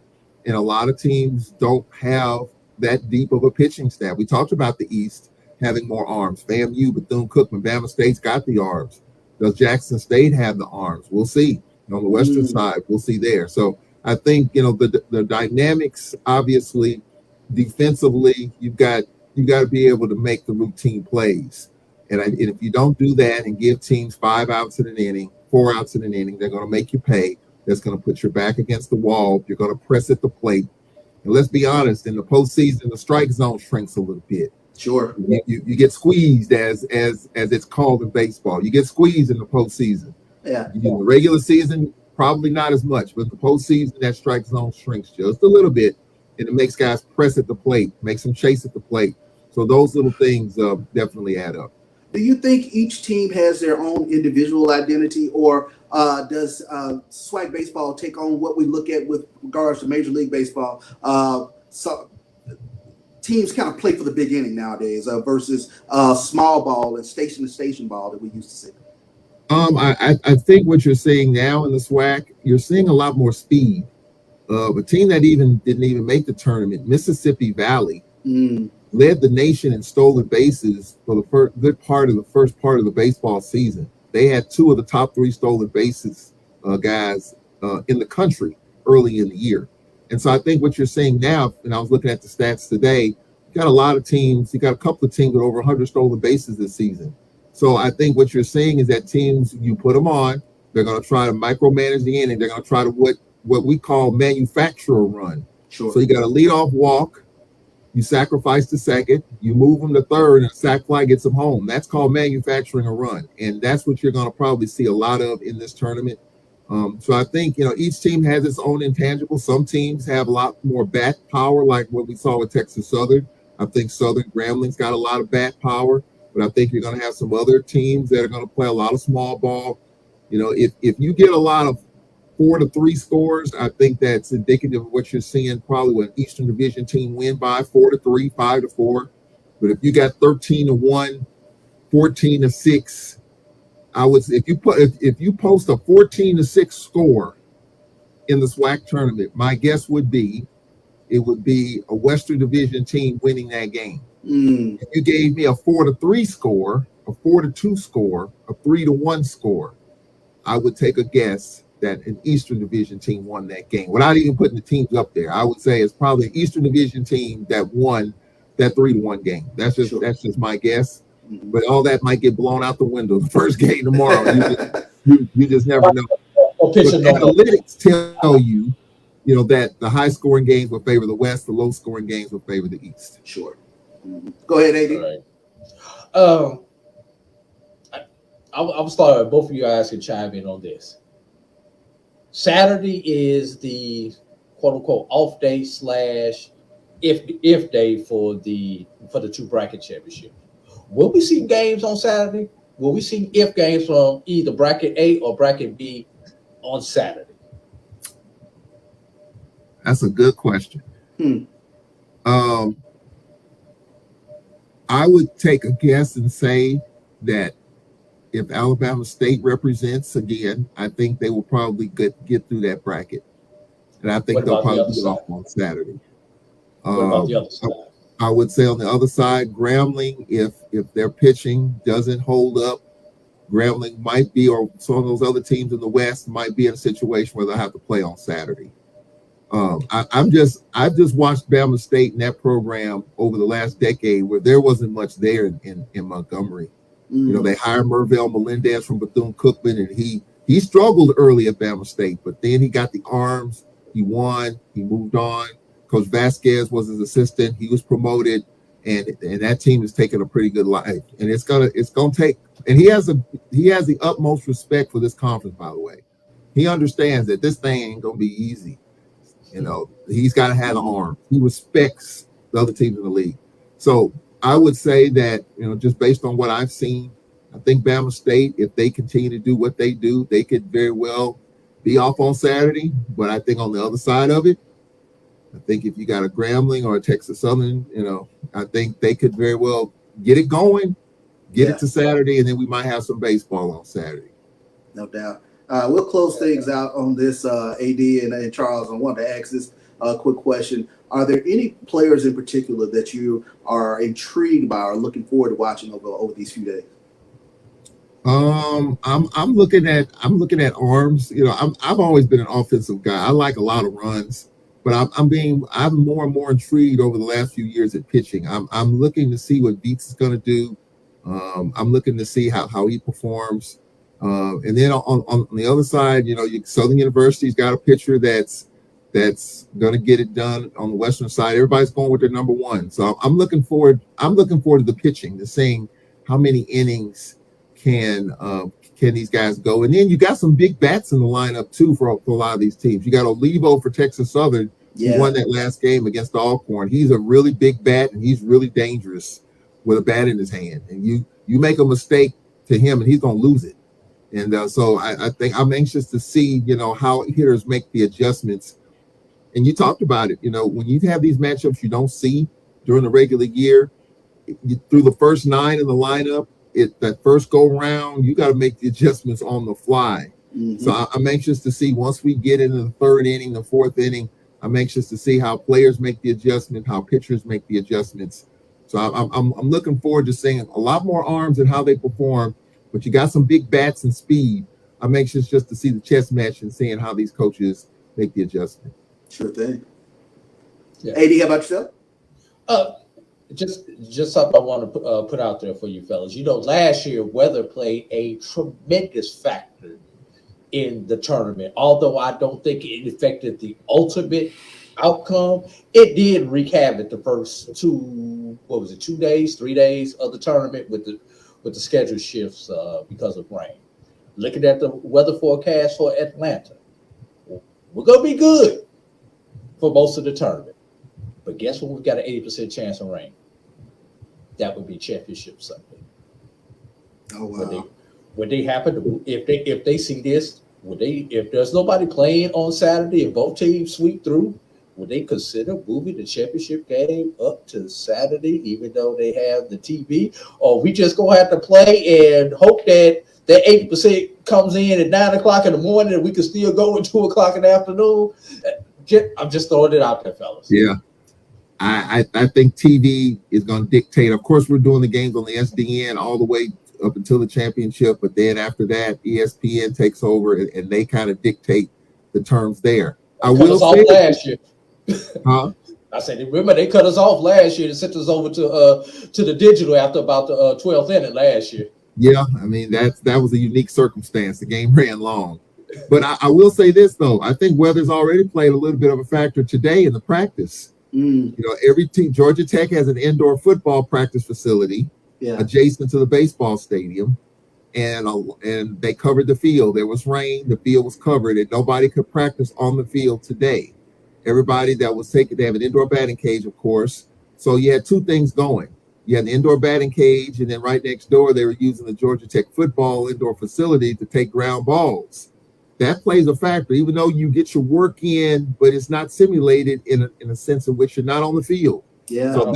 And a lot of teams don't have that deep of a pitching staff. We talked about the East having more arms. FAMU, Bethune-Cookman, Bama State's got the arms. Does Jackson State have the arms? We'll see. On the Western side, we'll see there. So I think, the dynamics, obviously, defensively, you got to be able to make the routine plays. And if you don't do that and give teams 5 outs in an inning, 4 outs in an inning, they're going to make you pay. That's going to put your back against the wall. You're going to press at the plate. And let's be honest, in the postseason, the strike zone shrinks a little bit. Sure. You get squeezed as it's called in baseball. You get squeezed in the postseason. Yeah. In the regular season, probably not as much, but in the postseason, that strike zone shrinks just a little bit, and it makes guys press at the plate, makes them chase at the plate. So those little things definitely add up. Do you think each team has their own individual identity, or does SWAC baseball take on what we look at with regards to Major League Baseball? So teams kind of play for the big inning nowadays versus small ball and station-to-station ball that we used to see. I think what you're seeing now in the SWAC, you're seeing a lot more speed. A team that didn't even make the tournament, Mississippi Valley, led the nation in stolen bases for the good part of the first part of the baseball season. They had 2 of the top 3 stolen bases guys in the country early in the year. And so I think what you're seeing now, and I was looking at the stats today, you got a lot of teams, you got a couple of teams with over 100 stolen bases this season. So I think what you're seeing is that teams, you put them on, they're going to try to micromanage the inning. They're going to try to what we call manufacture a run. Sure. So you got a leadoff walk, you sacrifice the second, you move them to third, and a sac fly gets them home. That's called manufacturing a run, and that's what you're going to probably see a lot of in this tournament. So I think each team has its own intangible. Some teams have a lot more bat power, like what we saw with Texas Southern. I think Southern Grambling's got a lot of bat power, but I think you're going to have some other teams that are going to play a lot of small ball. If you get a lot of 4-3 scores, I think that's indicative of what you're seeing probably when an Eastern Division team win by 4-3, 5-4. But if you got 13-1, 14-6, if you post a 14-6 score in the SWAC tournament, my guess would be it would be a Western Division team winning that game. If you gave me a 4-3 score, a 4-2 score, a 3-1 score, I would take a guess that an Eastern Division team won that game without even putting the teams up there. I would say it's probably an Eastern Division team that won that 3-1 game. That's just my guess. But all that might get blown out the window the first game tomorrow. You just never know. But analytics tell you, that the high scoring games will favor the West, the low scoring games will favor the East. Sure. Go ahead, AD. All right. I'll start. Both of you guys can chime in on this. Saturday is the quote unquote off day / if day for the 2 bracket championship. Will we see games on Saturday? Will we see if games from either bracket A or bracket B on Saturday? That's a good question. I would take a guess and say that if Alabama State represents again, I think they will probably get through that bracket. And I think they'll probably get off on Saturday. What about the other side? I would say on the other side, Grambling, if their pitching doesn't hold up, Grambling might be, or some of those other teams in the West might be in a situation where they'll have to play on Saturday. I've just watched Bama State in that program over the last decade where there wasn't much there in Montgomery. They hired Mervell Melendez from Bethune-Cookman, and he struggled early at Bama State, but then he got the arms, he won, he moved on. Coach Vasquez was his assistant, he was promoted, and that team is taking a pretty good life. And it's gonna take, and he has the utmost respect for this conference, by the way. He understands that this thing ain't gonna be easy. He's got to have the arm. He respects the other teams in the league. So I would say that, just based on what I've seen, I think Bama State, if they continue to do what they do, they could very well be off on Saturday. But I think on the other side of it, I think if you got a Grambling or a Texas Southern, I think they could very well get it going, get it to Saturday, and then we might have some baseball on Saturday. No doubt. We'll close things out on this, AD and Charles. I wanted to ask this quick question. Are there any players in particular that you are intrigued by or looking forward to watching over these few days? I'm looking at arms. I've always been an offensive guy. I like a lot of runs, but I'm more and more intrigued over the last few years at pitching. I'm looking to see what Beats is going to do. I'm looking to see how he performs. And then on the other side, Southern University's got a pitcher that's going to get it done on the Western side. Everybody's going with their number one. So I'm looking forward to the pitching, to seeing how many innings can these guys go. And then you got some big bats in the lineup too for a lot of these teams. You got Olivo for Texas Southern, who won that last game against Alcorn. He's a really big bat, and he's really dangerous with a bat in his hand. And you make a mistake to him, and he's going to lose it. And so I think I'm anxious to see, how hitters make the adjustments. And you talked about it, when you have these matchups you don't see during the regular year, through the first 9 in the lineup, that first go round, you got to make the adjustments on the fly. Mm-hmm. So I'm anxious to see, once we get into the 3rd inning, the 4th inning, I'm anxious to see how players make the adjustment, how pitchers make the adjustments. So I'm looking forward to seeing a lot more arms and how they perform. But you got some big bats and speed. I'm anxious just to see the chess match and seeing how these coaches make the adjustment. Sure thing. Yeah. AD, how about yourself? Just something I want to put out there for you fellas. Last year, weather played a tremendous factor in the tournament. Although I don't think it affected the ultimate outcome, it did wreak havoc the first 2 days, 3 days of the tournament with the schedule shifts because of rain. Looking at the weather forecast for Atlanta, we're going to be good for most of the tournament. But guess what? We've got an 80% chance of rain. That would be championship Sunday. Oh, wow. Would they happen if they see this, if there's nobody playing on Saturday and both teams sweep through, would they consider moving the championship game up to Saturday, even though they have the TV? Or we just gonna have to play and hope that 80% comes in at 9 o'clock in the morning and we can still go at 2 o'clock in the afternoon? I'm just throwing it out there, fellas. Yeah. I think TV is going to dictate. Of course, we're doing the games on the SDN all the way up until the championship, but then after that, ESPN takes over and they kind of dictate the terms there. I will say last year. Huh? I said, remember they cut us off last year and sent us over to the digital after about the 12th inning last year. Yeah, I mean that was a unique circumstance. The game ran long, but I will say this though. I think weather's already played a little bit of a factor today in the practice. Every team, Georgia Tech has an indoor football practice facility adjacent to the baseball stadium, and they covered the field. There was rain, the field was covered, and nobody could practice on the field today. Everybody that was taken, they have an indoor batting cage, of course. So you had 2 things going. You had the indoor batting cage, and then right next door, they were using the Georgia Tech football indoor facility to take ground balls. That plays a factor, even though you get your work in, but it's not simulated in a sense in which you're not on the field. Yeah. So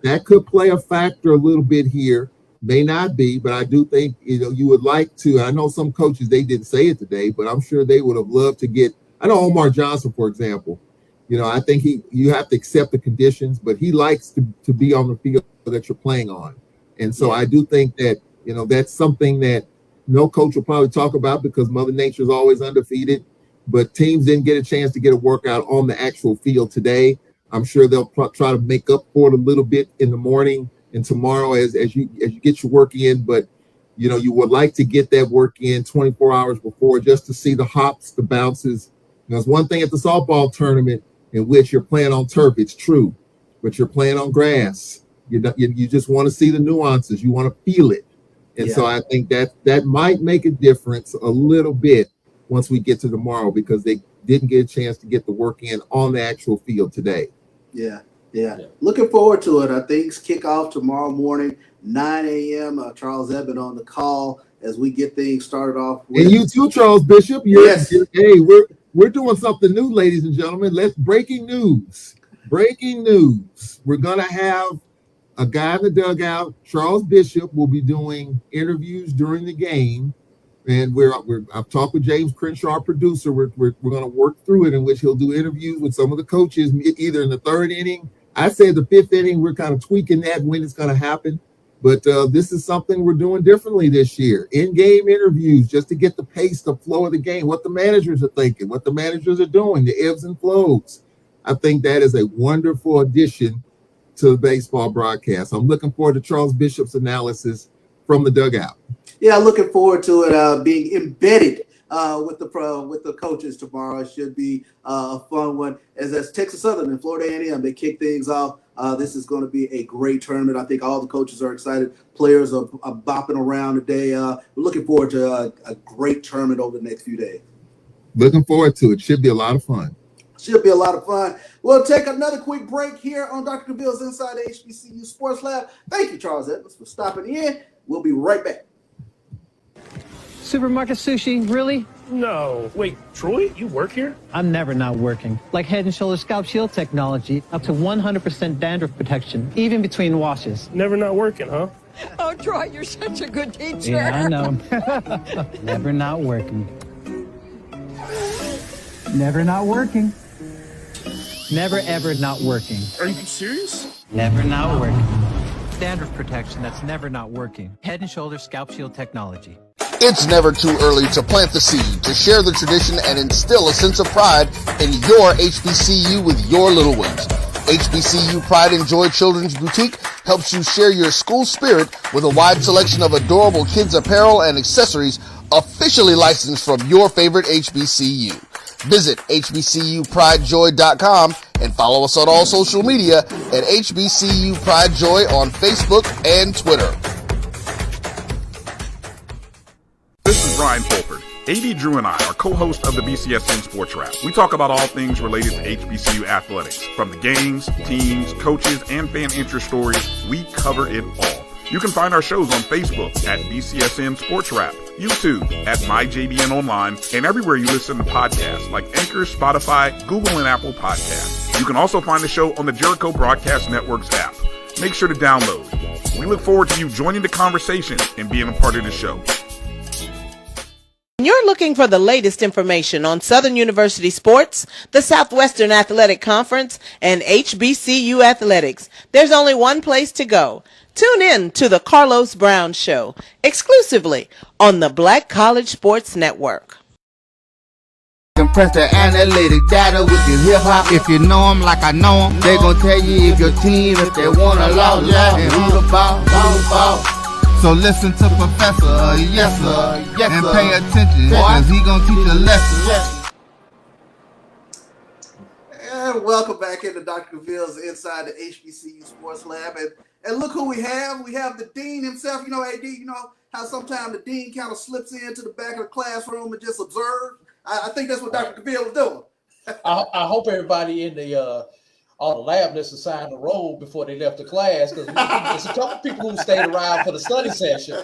that could play a factor a little bit here. May not be, but I do think, you would like to. I know some coaches, they didn't say it today, but I'm sure they would have loved to get. I know Omar Johnson, for example. I think you have to accept the conditions, but he likes to be on the field that you're playing on. And so I do think that, that's something that no coach will probably talk about because Mother Nature is always undefeated, but teams didn't get a chance to get a workout on the actual field today. I'm sure they'll try to make up for it a little bit in the morning and tomorrow as you get your work in. But, you would like to get that work in 24 hours before just to see the hops, the bounces. There's one thing at the softball tournament in which you're playing on turf. It's true, but you're playing on grass. You just want to see the nuances. You want to feel it. And so I think that might make a difference a little bit once we get to tomorrow because they didn't get a chance to get the work in on the actual field today. Yeah. Looking forward to it. I think kickoff tomorrow morning, 9 a.m. Charles Edmond on the call as we get things started off. And you too, Charles Bishop. Yes. Hey, we're doing something new, ladies and gentlemen. Breaking news. We're going to have a guy in the dugout. Charles Bishop will be doing interviews during the game, and I've talked with James Crenshaw, our producer. We're going to work through it in which he'll do interviews with some of the coaches, either in the 3rd inning. I said the 5th inning. We're kind of tweaking that when it's going to happen, but this is something we're doing differently this year. In-game interviews just to get the pace, the flow of the game, what the managers are thinking, what the managers are doing, the ebbs and flows. I think that is a wonderful addition to the baseball broadcast. I'm looking forward to Charles Bishop's analysis. from the dugout. Yeah, looking forward to it being embedded with the coaches tomorrow. It should be a fun one. As Texas Southern and Florida A&M, they kick things off. This is going to be a great tournament. I think all the coaches are excited. Players are bopping around today. We're looking forward to a great tournament over the next few days. Looking forward to it. Should be a lot of fun. Should be a lot of fun. We'll take another quick break here on Dr. Cavill's Inside the HBCU Sports Lab. Thank you, Charles Edmond, for stopping in. We'll be right back. Supermarket sushi, really? No. Wait, Troy, you work here? I'm never not working. Like Head & Shoulders Scalp Shield technology, up to 100% dandruff protection, even between washes. Never not working, huh? Oh, Troy, you're such a good teacher. Yeah, I know. Never not working. Never not working. Never ever not working. Are you serious? Never not working. Dandruff protection that's never not working. Head & Shoulders Scalp Shield technology. It's never too early to plant the seed, to share the tradition, and instill a sense of pride in your HBCU with your little ones. HBCU Pride and Joy Children's Boutique helps you share your school spirit with a wide selection of adorable kids apparel and accessories officially licensed from your favorite HBCU. Visit hbcupridejoy.com and follow us on all social media at HBCU Pride Joy on Facebook and Twitter. This is Brian Fulford. AD Drew and I are co-hosts of the BCSN SportsWrap. We talk about all things related to HBCU athletics. From the games, teams, coaches, and fan interest stories, we cover it all. You can find our shows on Facebook at BCSN SportsWrap, YouTube at MyJBN Online, and everywhere you listen to podcasts like Anchor, Spotify, Google, and Apple Podcasts. You can also find the show on the Jericho Broadcast Network's app. Make sure to download. We look forward to you joining the conversation and being a part of the show. You're looking for the latest information on Southern University sports, the Southwestern Athletic Conference, and HBCU athletics. There's only one place to go. Tune in to the Carlos Brown Show, exclusively on the Black College Sports Network. Compress the analytic data with your hip-hop. If you know them like I know them, they gon' tell you if your team, if they wanna lose, and who the ball. So listen to Professor, yes sir, and pay attention, cause he gonna teach a lesson. And welcome back into Dr. Cavill's Inside the HBCU Sports Lab. And look who we have. We have the dean himself. You know, AD, you know how sometimes the dean kind of slips into the back of the classroom and just observes? I think that's what Dr. Cavill was doing. I hope everybody in the all the lab lists assigned a role before they left the class, because there's a couple people who stayed around for the study session.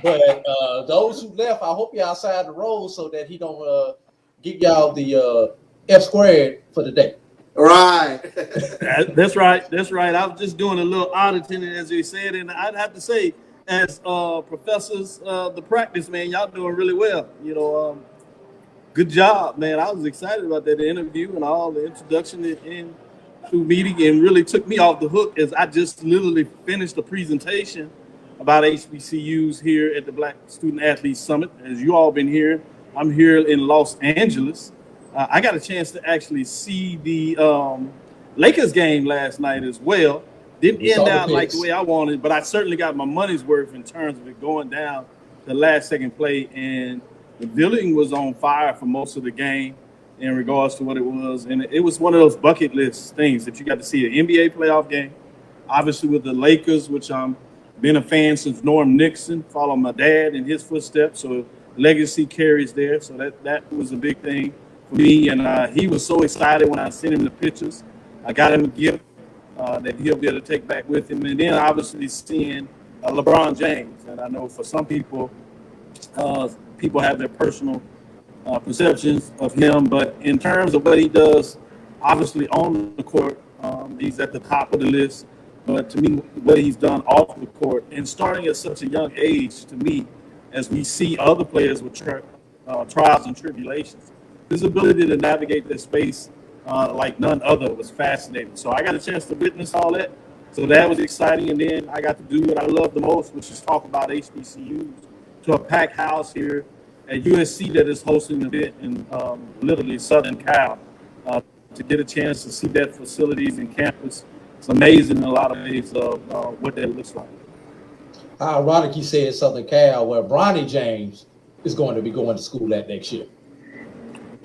But those who left, I hope y'all assigned a role so that he don't give y'all the F squared for the day. Right. That's right. That's right. I was just doing a little auditing, as we said, and I'd have to say, as professors, the practice, man, y'all doing really well. You know, good job, man. I was excited about that interview and all the introduction and through meeting, and really took me off the hook as I just literally finished a presentation about HBCUs here at the Black Student Athlete Summit. As you all been here, I'm here in Los Angeles. I got a chance to actually see the Lakers game last night as well. Didn't end out like the way I wanted, but I certainly got my money's worth in terms of it going down the last second play. And the building was on fire for most of the game in regards to what it was. And it was one of those bucket list things that you got to see an NBA playoff game, obviously with the Lakers, which I'm been a fan since Norm Nixon, followed my dad in his footsteps. So legacy carries there. So that was a big thing for me. And he was so excited when I sent him the pictures. I got him a gift that he'll be able to take back with him. And then obviously seeing LeBron James. And I know for some people, people have their personal perceptions of him, but in terms of what he does, obviously on the court, he's at the top of the list. But to me, what he's done off the court and starting at such a young age, to me, as we see other players with trials and tribulations, his ability to navigate this space like none other was fascinating. So I got a chance to witness all that. So that was exciting. And then I got to do what I love the most, which is talk about HBCUs to a packed house here at USC that is hosting an event in literally Southern Cal. To get a chance to see that facilities and campus, it's amazing in a lot of ways of what that looks like. how ironic you said Southern Cal, where Bronny James is going to be going to school that next year.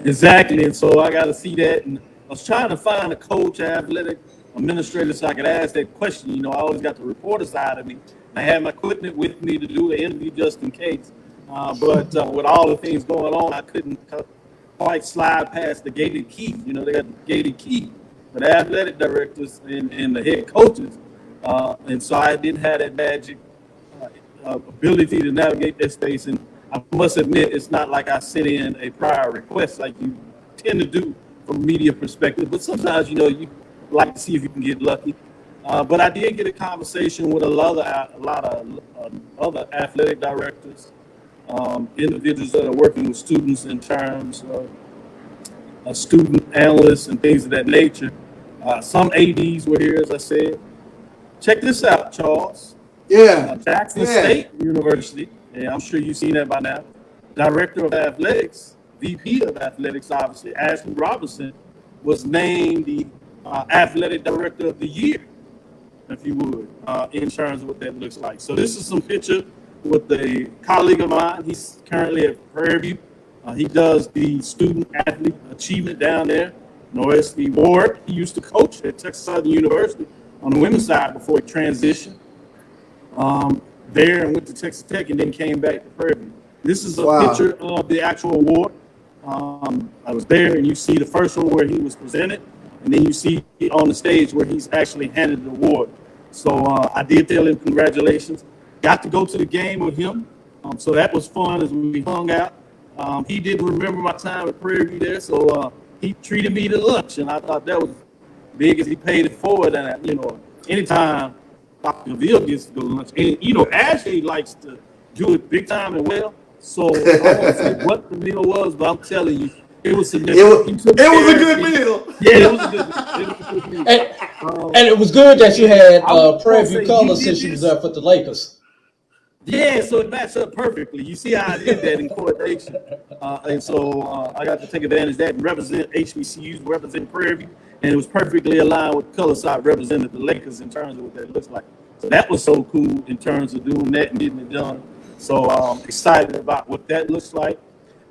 Exactly, and so I got to see that. And I was trying to find a coach, athletic administrator, so I could ask that question. You know, I always got the reporter side of me. I had my equipment with me to do the interview just in case. But with all the things going on, I couldn't quite slide past the gated key. You know, they got the gated key for the athletic directors and the head coaches. And so I didn't have that magic ability to navigate that space. And I must admit, it's not like I sent in a prior request like you tend to do from a media perspective. But sometimes, you know, you like to see if you can get lucky. But I did get a conversation with a lot of other athletic directors, individuals that are working with students in terms of student analysts and things of that nature. Some ADs were here, as I said. Check this out, Charles. Yeah. Jackson State University, and I'm sure you've seen that by now. Director of Athletics, VP of Athletics, obviously, Ashley Robinson, was named the Athletic Director of the Year, if you would, in terms of what that looks like. So this is some picture with a colleague of mine. He's currently at Prairie View. He does the student athlete achievement down there. Norris B. Ward, he used to coach at Texas Southern University on the women's side before he transitioned there and went to Texas Tech and then came back to Prairie View. This is a picture of the actual award. I was there, and you see the first one where he was presented, and then you see on the stage where he's actually handed the award. So I did tell him congratulations. Got to go to the game with him, so that was fun as we hung out. He didn't remember my time at Prairie View there, so he treated me to lunch, and I thought that was big as he paid it forward. And, you know, anytime Dr. Cavil gets to go to lunch, and, you know, Ashley likes to do it big time and well. So I won't say what the meal was, but I'm telling you, it was significant. It was a good meal. Yeah, it was a good meal. And it was good that you had Prairie View colors since you was there for the Lakers. Yeah, so it matched up perfectly. You see how I did that in coordination. And so I got to take advantage of that and represent HBCUs, represent Prairie View, and it was perfectly aligned with the color side represented the Lakers in terms of what that looks like. So that was so cool in terms of doing that and getting it done. So excited about what that looks like.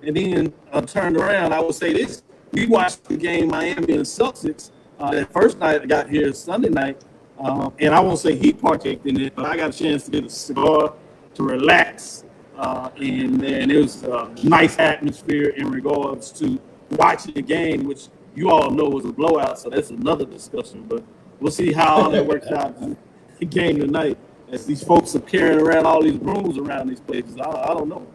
And then turned around, I would say this. We watched the game Miami and Celtics that first night I got here Sunday night. And I won't say he partaked in it, but I got a chance to get a cigar, to relax, and it was a nice atmosphere in regards to watching the game, which you all know was a blowout, so that's another discussion. But we'll see how all that works out in the game tonight, as these folks are carrying around all these rooms around these places. I don't know.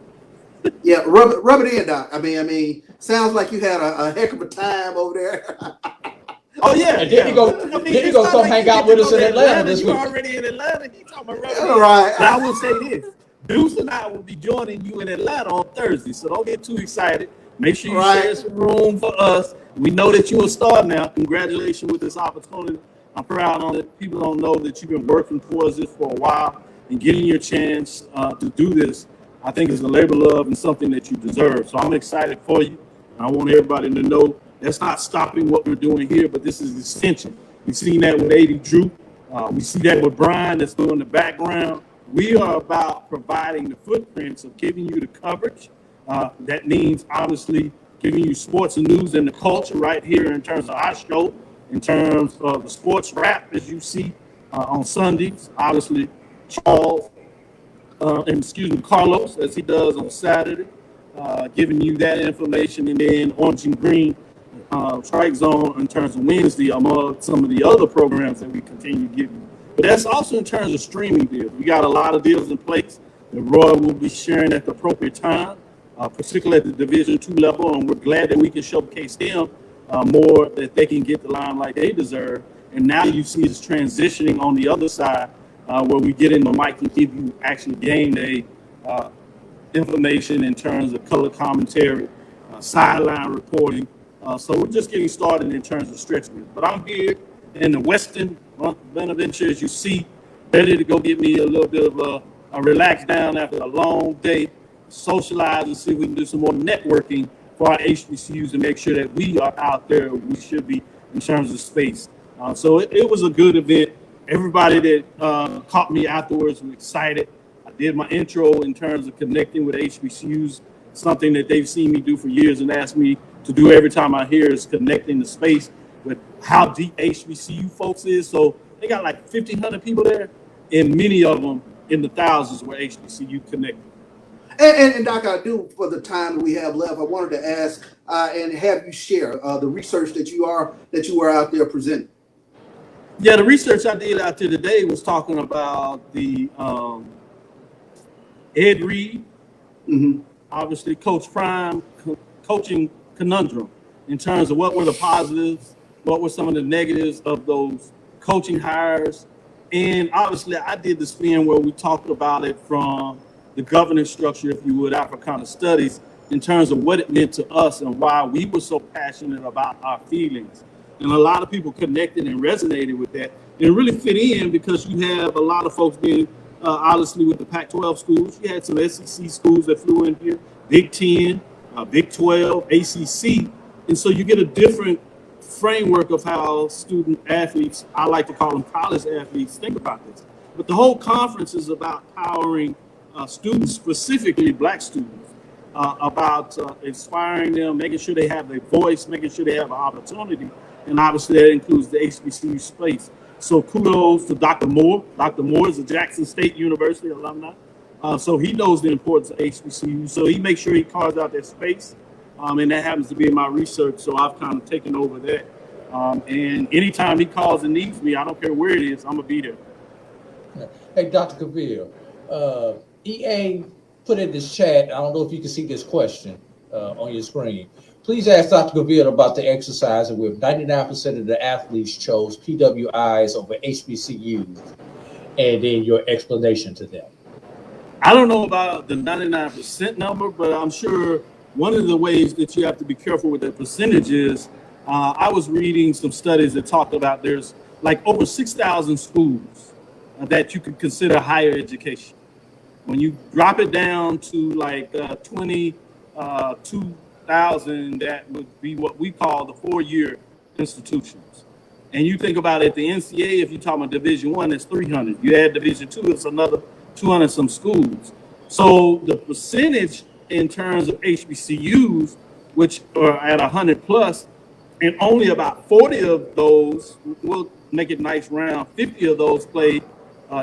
Yeah, rub it in, Doc. I mean, sounds like you had a heck of a time over there. Oh yeah, and then you go come hang out with us in Atlanta this week. You're already in Atlanta. You talking about All right. But I will say this: Deuce and I will be joining you in Atlanta on Thursday, so don't get too excited. Make sure you share some room for us. We know that you're a star now. Congratulations with this opportunity. I'm proud on it. People don't know that you've been working towards this for a while, and getting your chance to do this, I think, is a labor of love and something that you deserve. So I'm excited for you. I want everybody to know that's not stopping what we're doing here, but this is extension. We've seen that with AD Drew. We see that with Brian that's doing the background. We are about providing the footprints of giving you the coverage. That means, obviously, giving you sports and news and the culture right here in terms of our show, in terms of the SportsWrap, as you see on Sundays. Obviously, Charles, Carlos, as he does on Saturday, giving you that information, and then Orange and Green Strike Zone in terms of Wednesday, among some of the other programs that we continue to give you. But that's also in terms of streaming deals. We got a lot of deals in place that Roy will be sharing at the appropriate time, particularly at the Division II level, and we're glad that we can showcase them more, that they can get the limelight they deserve. And now you see us transitioning on the other side, where we get in the mic and give you actually game day information in terms of color commentary, sideline reporting. So we're just getting started in terms of stretch deals. But I'm here in the Western Bonaventure, as you see, ready to go get me a little bit of a relax down after a long day, socialize and see if we can do some more networking for our HBCUs and make sure that we are out there where we should be in terms of space. So it was a good event. Everybody that caught me afterwards was excited. I did my intro in terms of connecting with HBCUs, something that they've seen me do for years and asked me to do every time I hear is connecting the space with how deep HBCU folks is. So they got like 1,500 people there, and many of them in the thousands were HBCU connected. And Doc, I do, for the time that we have left, I wanted to ask and have you share the research that you were out there presenting. Yeah, the research I did out there today was talking about the Ed Reed, obviously Coach Prime coaching conundrum in terms of what were the positives, what were some of the negatives of those coaching hires. And obviously I did the spin where we talked about it from the governance structure, if you would, Africana studies, in terms of what it meant to us and why we were so passionate about our feelings. And a lot of people connected and resonated with that. And it really fit in because you have a lot of folks being, obviously with the Pac-12 schools, you had some SEC schools that flew in here, Big 10, Big 12, ACC. And so you get a different framework of how student athletes, I like to call them college athletes, think about this. But the whole conference is about powering students, specifically Black students, about inspiring them, making sure they have a voice, making sure they have an opportunity. And obviously that includes the HBCU space. So kudos to Dr. Moore. Dr. Moore is a Jackson State University alumni. So he knows the importance of HBCU. So he makes sure he carves out that space. And that happens to be in my research. So I've kind of taken over that. And anytime he calls and needs me, I don't care where it is, I'm going to be there. Hey, Dr. Cavil, EA put in this chat, I don't know if you can see this question on your screen. Please ask Dr. Cavil about the exercise and with 99% of the athletes chose PWIs over HBCUs, and then your explanation to them. I don't know about the 99% number, but I'm sure one of the ways that you have to be careful with the percentage is, I was reading some studies that talked about there's like over 6,000 schools that you could consider higher education. When you drop it down to like 22,000, that would be what we call the 4-year institutions. And you think about it, the NCAA, if you're talking about Division I, it's 300. You add Division II, it's another 200 some schools. So the percentage in terms of HBCUs, which are at 100 plus, and only about 40 of those, we'll make it nice round, 50 of those play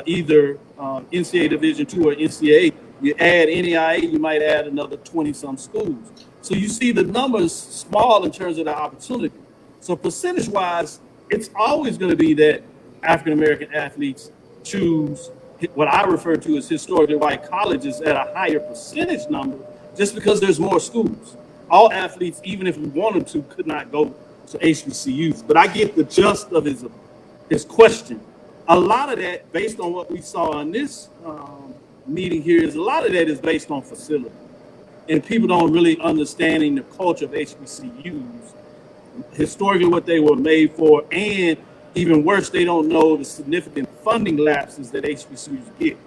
either NCAA Division II or NCAA. You add NAIA, you might add another 20 some schools. So you see the numbers small in terms of the opportunity. So percentage wise, it's always going to be that African American athletes choose what I refer to as historically white colleges at a higher percentage number, just because there's more schools. All athletes, even if we wanted to, could not go to HBCUs. But I get the gist of his question. A lot of that, based on what we saw in this meeting here, is a lot of that is based on facility. And people don't really understanding the culture of HBCUs, historically what they were made for, and even worse, they don't know the significant funding lapses that HBCUs get.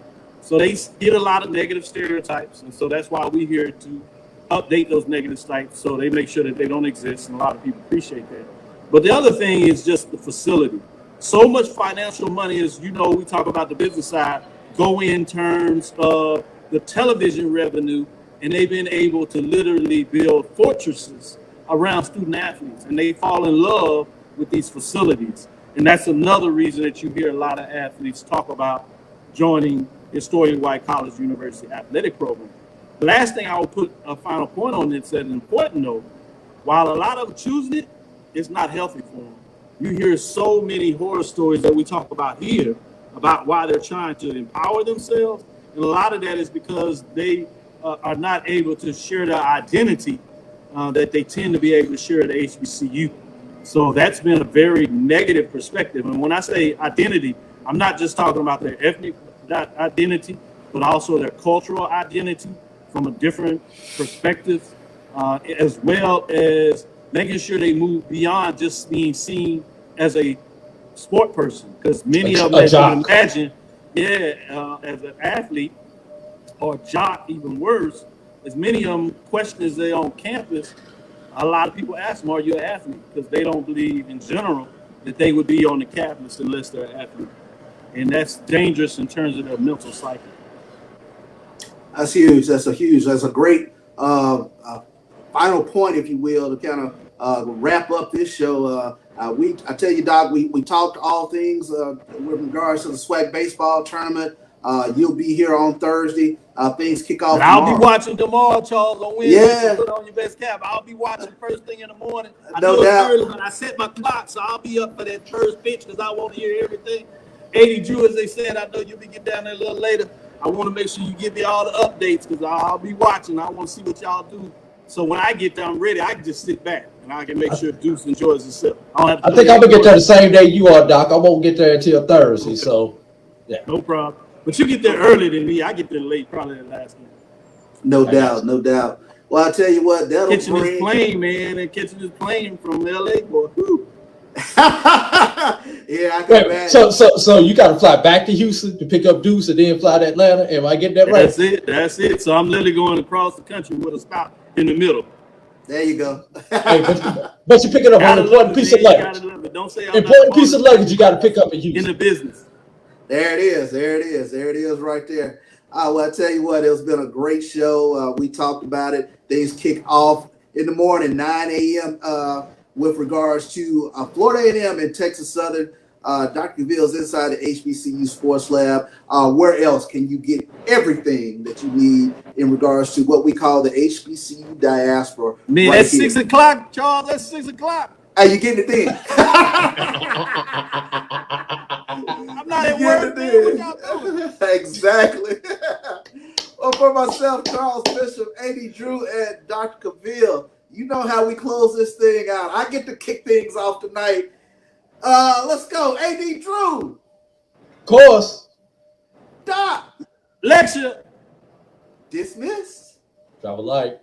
So they get a lot of negative stereotypes. And so that's why we're here to update those negative sites so they make sure that they don't exist. And a lot of people appreciate that. But the other thing is just the facility. So much financial money, as you know, we talk about the business side, go in terms of the television revenue, and they've been able to literally build fortresses around student athletes, and they fall in love with these facilities. And that's another reason that you hear a lot of athletes talk about joining historically white college university athletic program. The last thing I will put a final point on this that's important though, while a lot of them choosing it, it's not healthy for them. You hear so many horror stories that we talk about here about why they're trying to empower themselves. And a lot of that is because they are not able to share their identity that they tend to be able to share at the HBCU. So that's been a very negative perspective. And when I say identity, I'm not just talking about their ethnic identity, but also their cultural identity from a different perspective, as well as making sure they move beyond just being seen as a sport person. Because many of them, as you can imagine, as an athlete or jock, even worse, as many of them questions they on campus, a lot of people ask them, are you an athlete? Because they don't believe in general that they would be on the campus unless they're an athlete. And that's dangerous in terms of their mental psyche. That's huge. That's a great final point, if you will, to kind of wrap up this show. I tell you, Doc, we talked all things with regards to the SWAC baseball tournament. You'll be here on Thursday. Things kick off tomorrow. I'll be watching tomorrow, Charles, on Wednesday. Yeah. So put on your best cap. I'll be watching first thing in the morning. No doubt. Early, but I set my clock, so I'll be up for that first pitch because I want to hear everything. 80 Drew, as they said, I know you'll be getting down there a little later. I want to make sure you give me all the updates because I'll be watching. I want to see what y'all do. So when I get down ready, I can just sit back and I can make sure Deuce enjoys himself. I think I'm gonna get there the same day you are, Doc. I won't get there until Thursday. So, yeah, no problem. But you get there earlier than me. I get there late, probably the last night. No doubt, no doubt. Well, I tell you what, that'll catching bring... this plane, man, and catching this plane from LA, boy. Yeah, I can imagine. So you got to fly back to Houston to pick up Deuce and then fly to Atlanta. Am I getting that right? That's it. So I'm literally going across the country with a stop in the middle. There you go. Hey, but you're picking up an important piece of luggage. Don't say important piece of luggage you got to pick up in Houston. In the business. There it is. There it is. There it is right there. Well, I tell you what, it's been a great show. We talked about it. Things kick off in the morning, 9 a.m. With regards to Florida A&M and Texas Southern. Dr. Cavil's inside the HBCU Sports Lab. Where else can you get everything that you need in regards to what we call the HBCU diaspora? Man, right that's here. 6 o'clock, Charles. That's 6 o'clock. Hey, you getting it then? I'm not at work, man. What y'all doing? Exactly. Well, for myself, Charles Bishop, AD Drew, and Dr. Cavil, you know how we close this thing out. I get to kick things off tonight. Let's go. AD Drew. Of course. Doc. Lecture. Dismissed. Drop a like.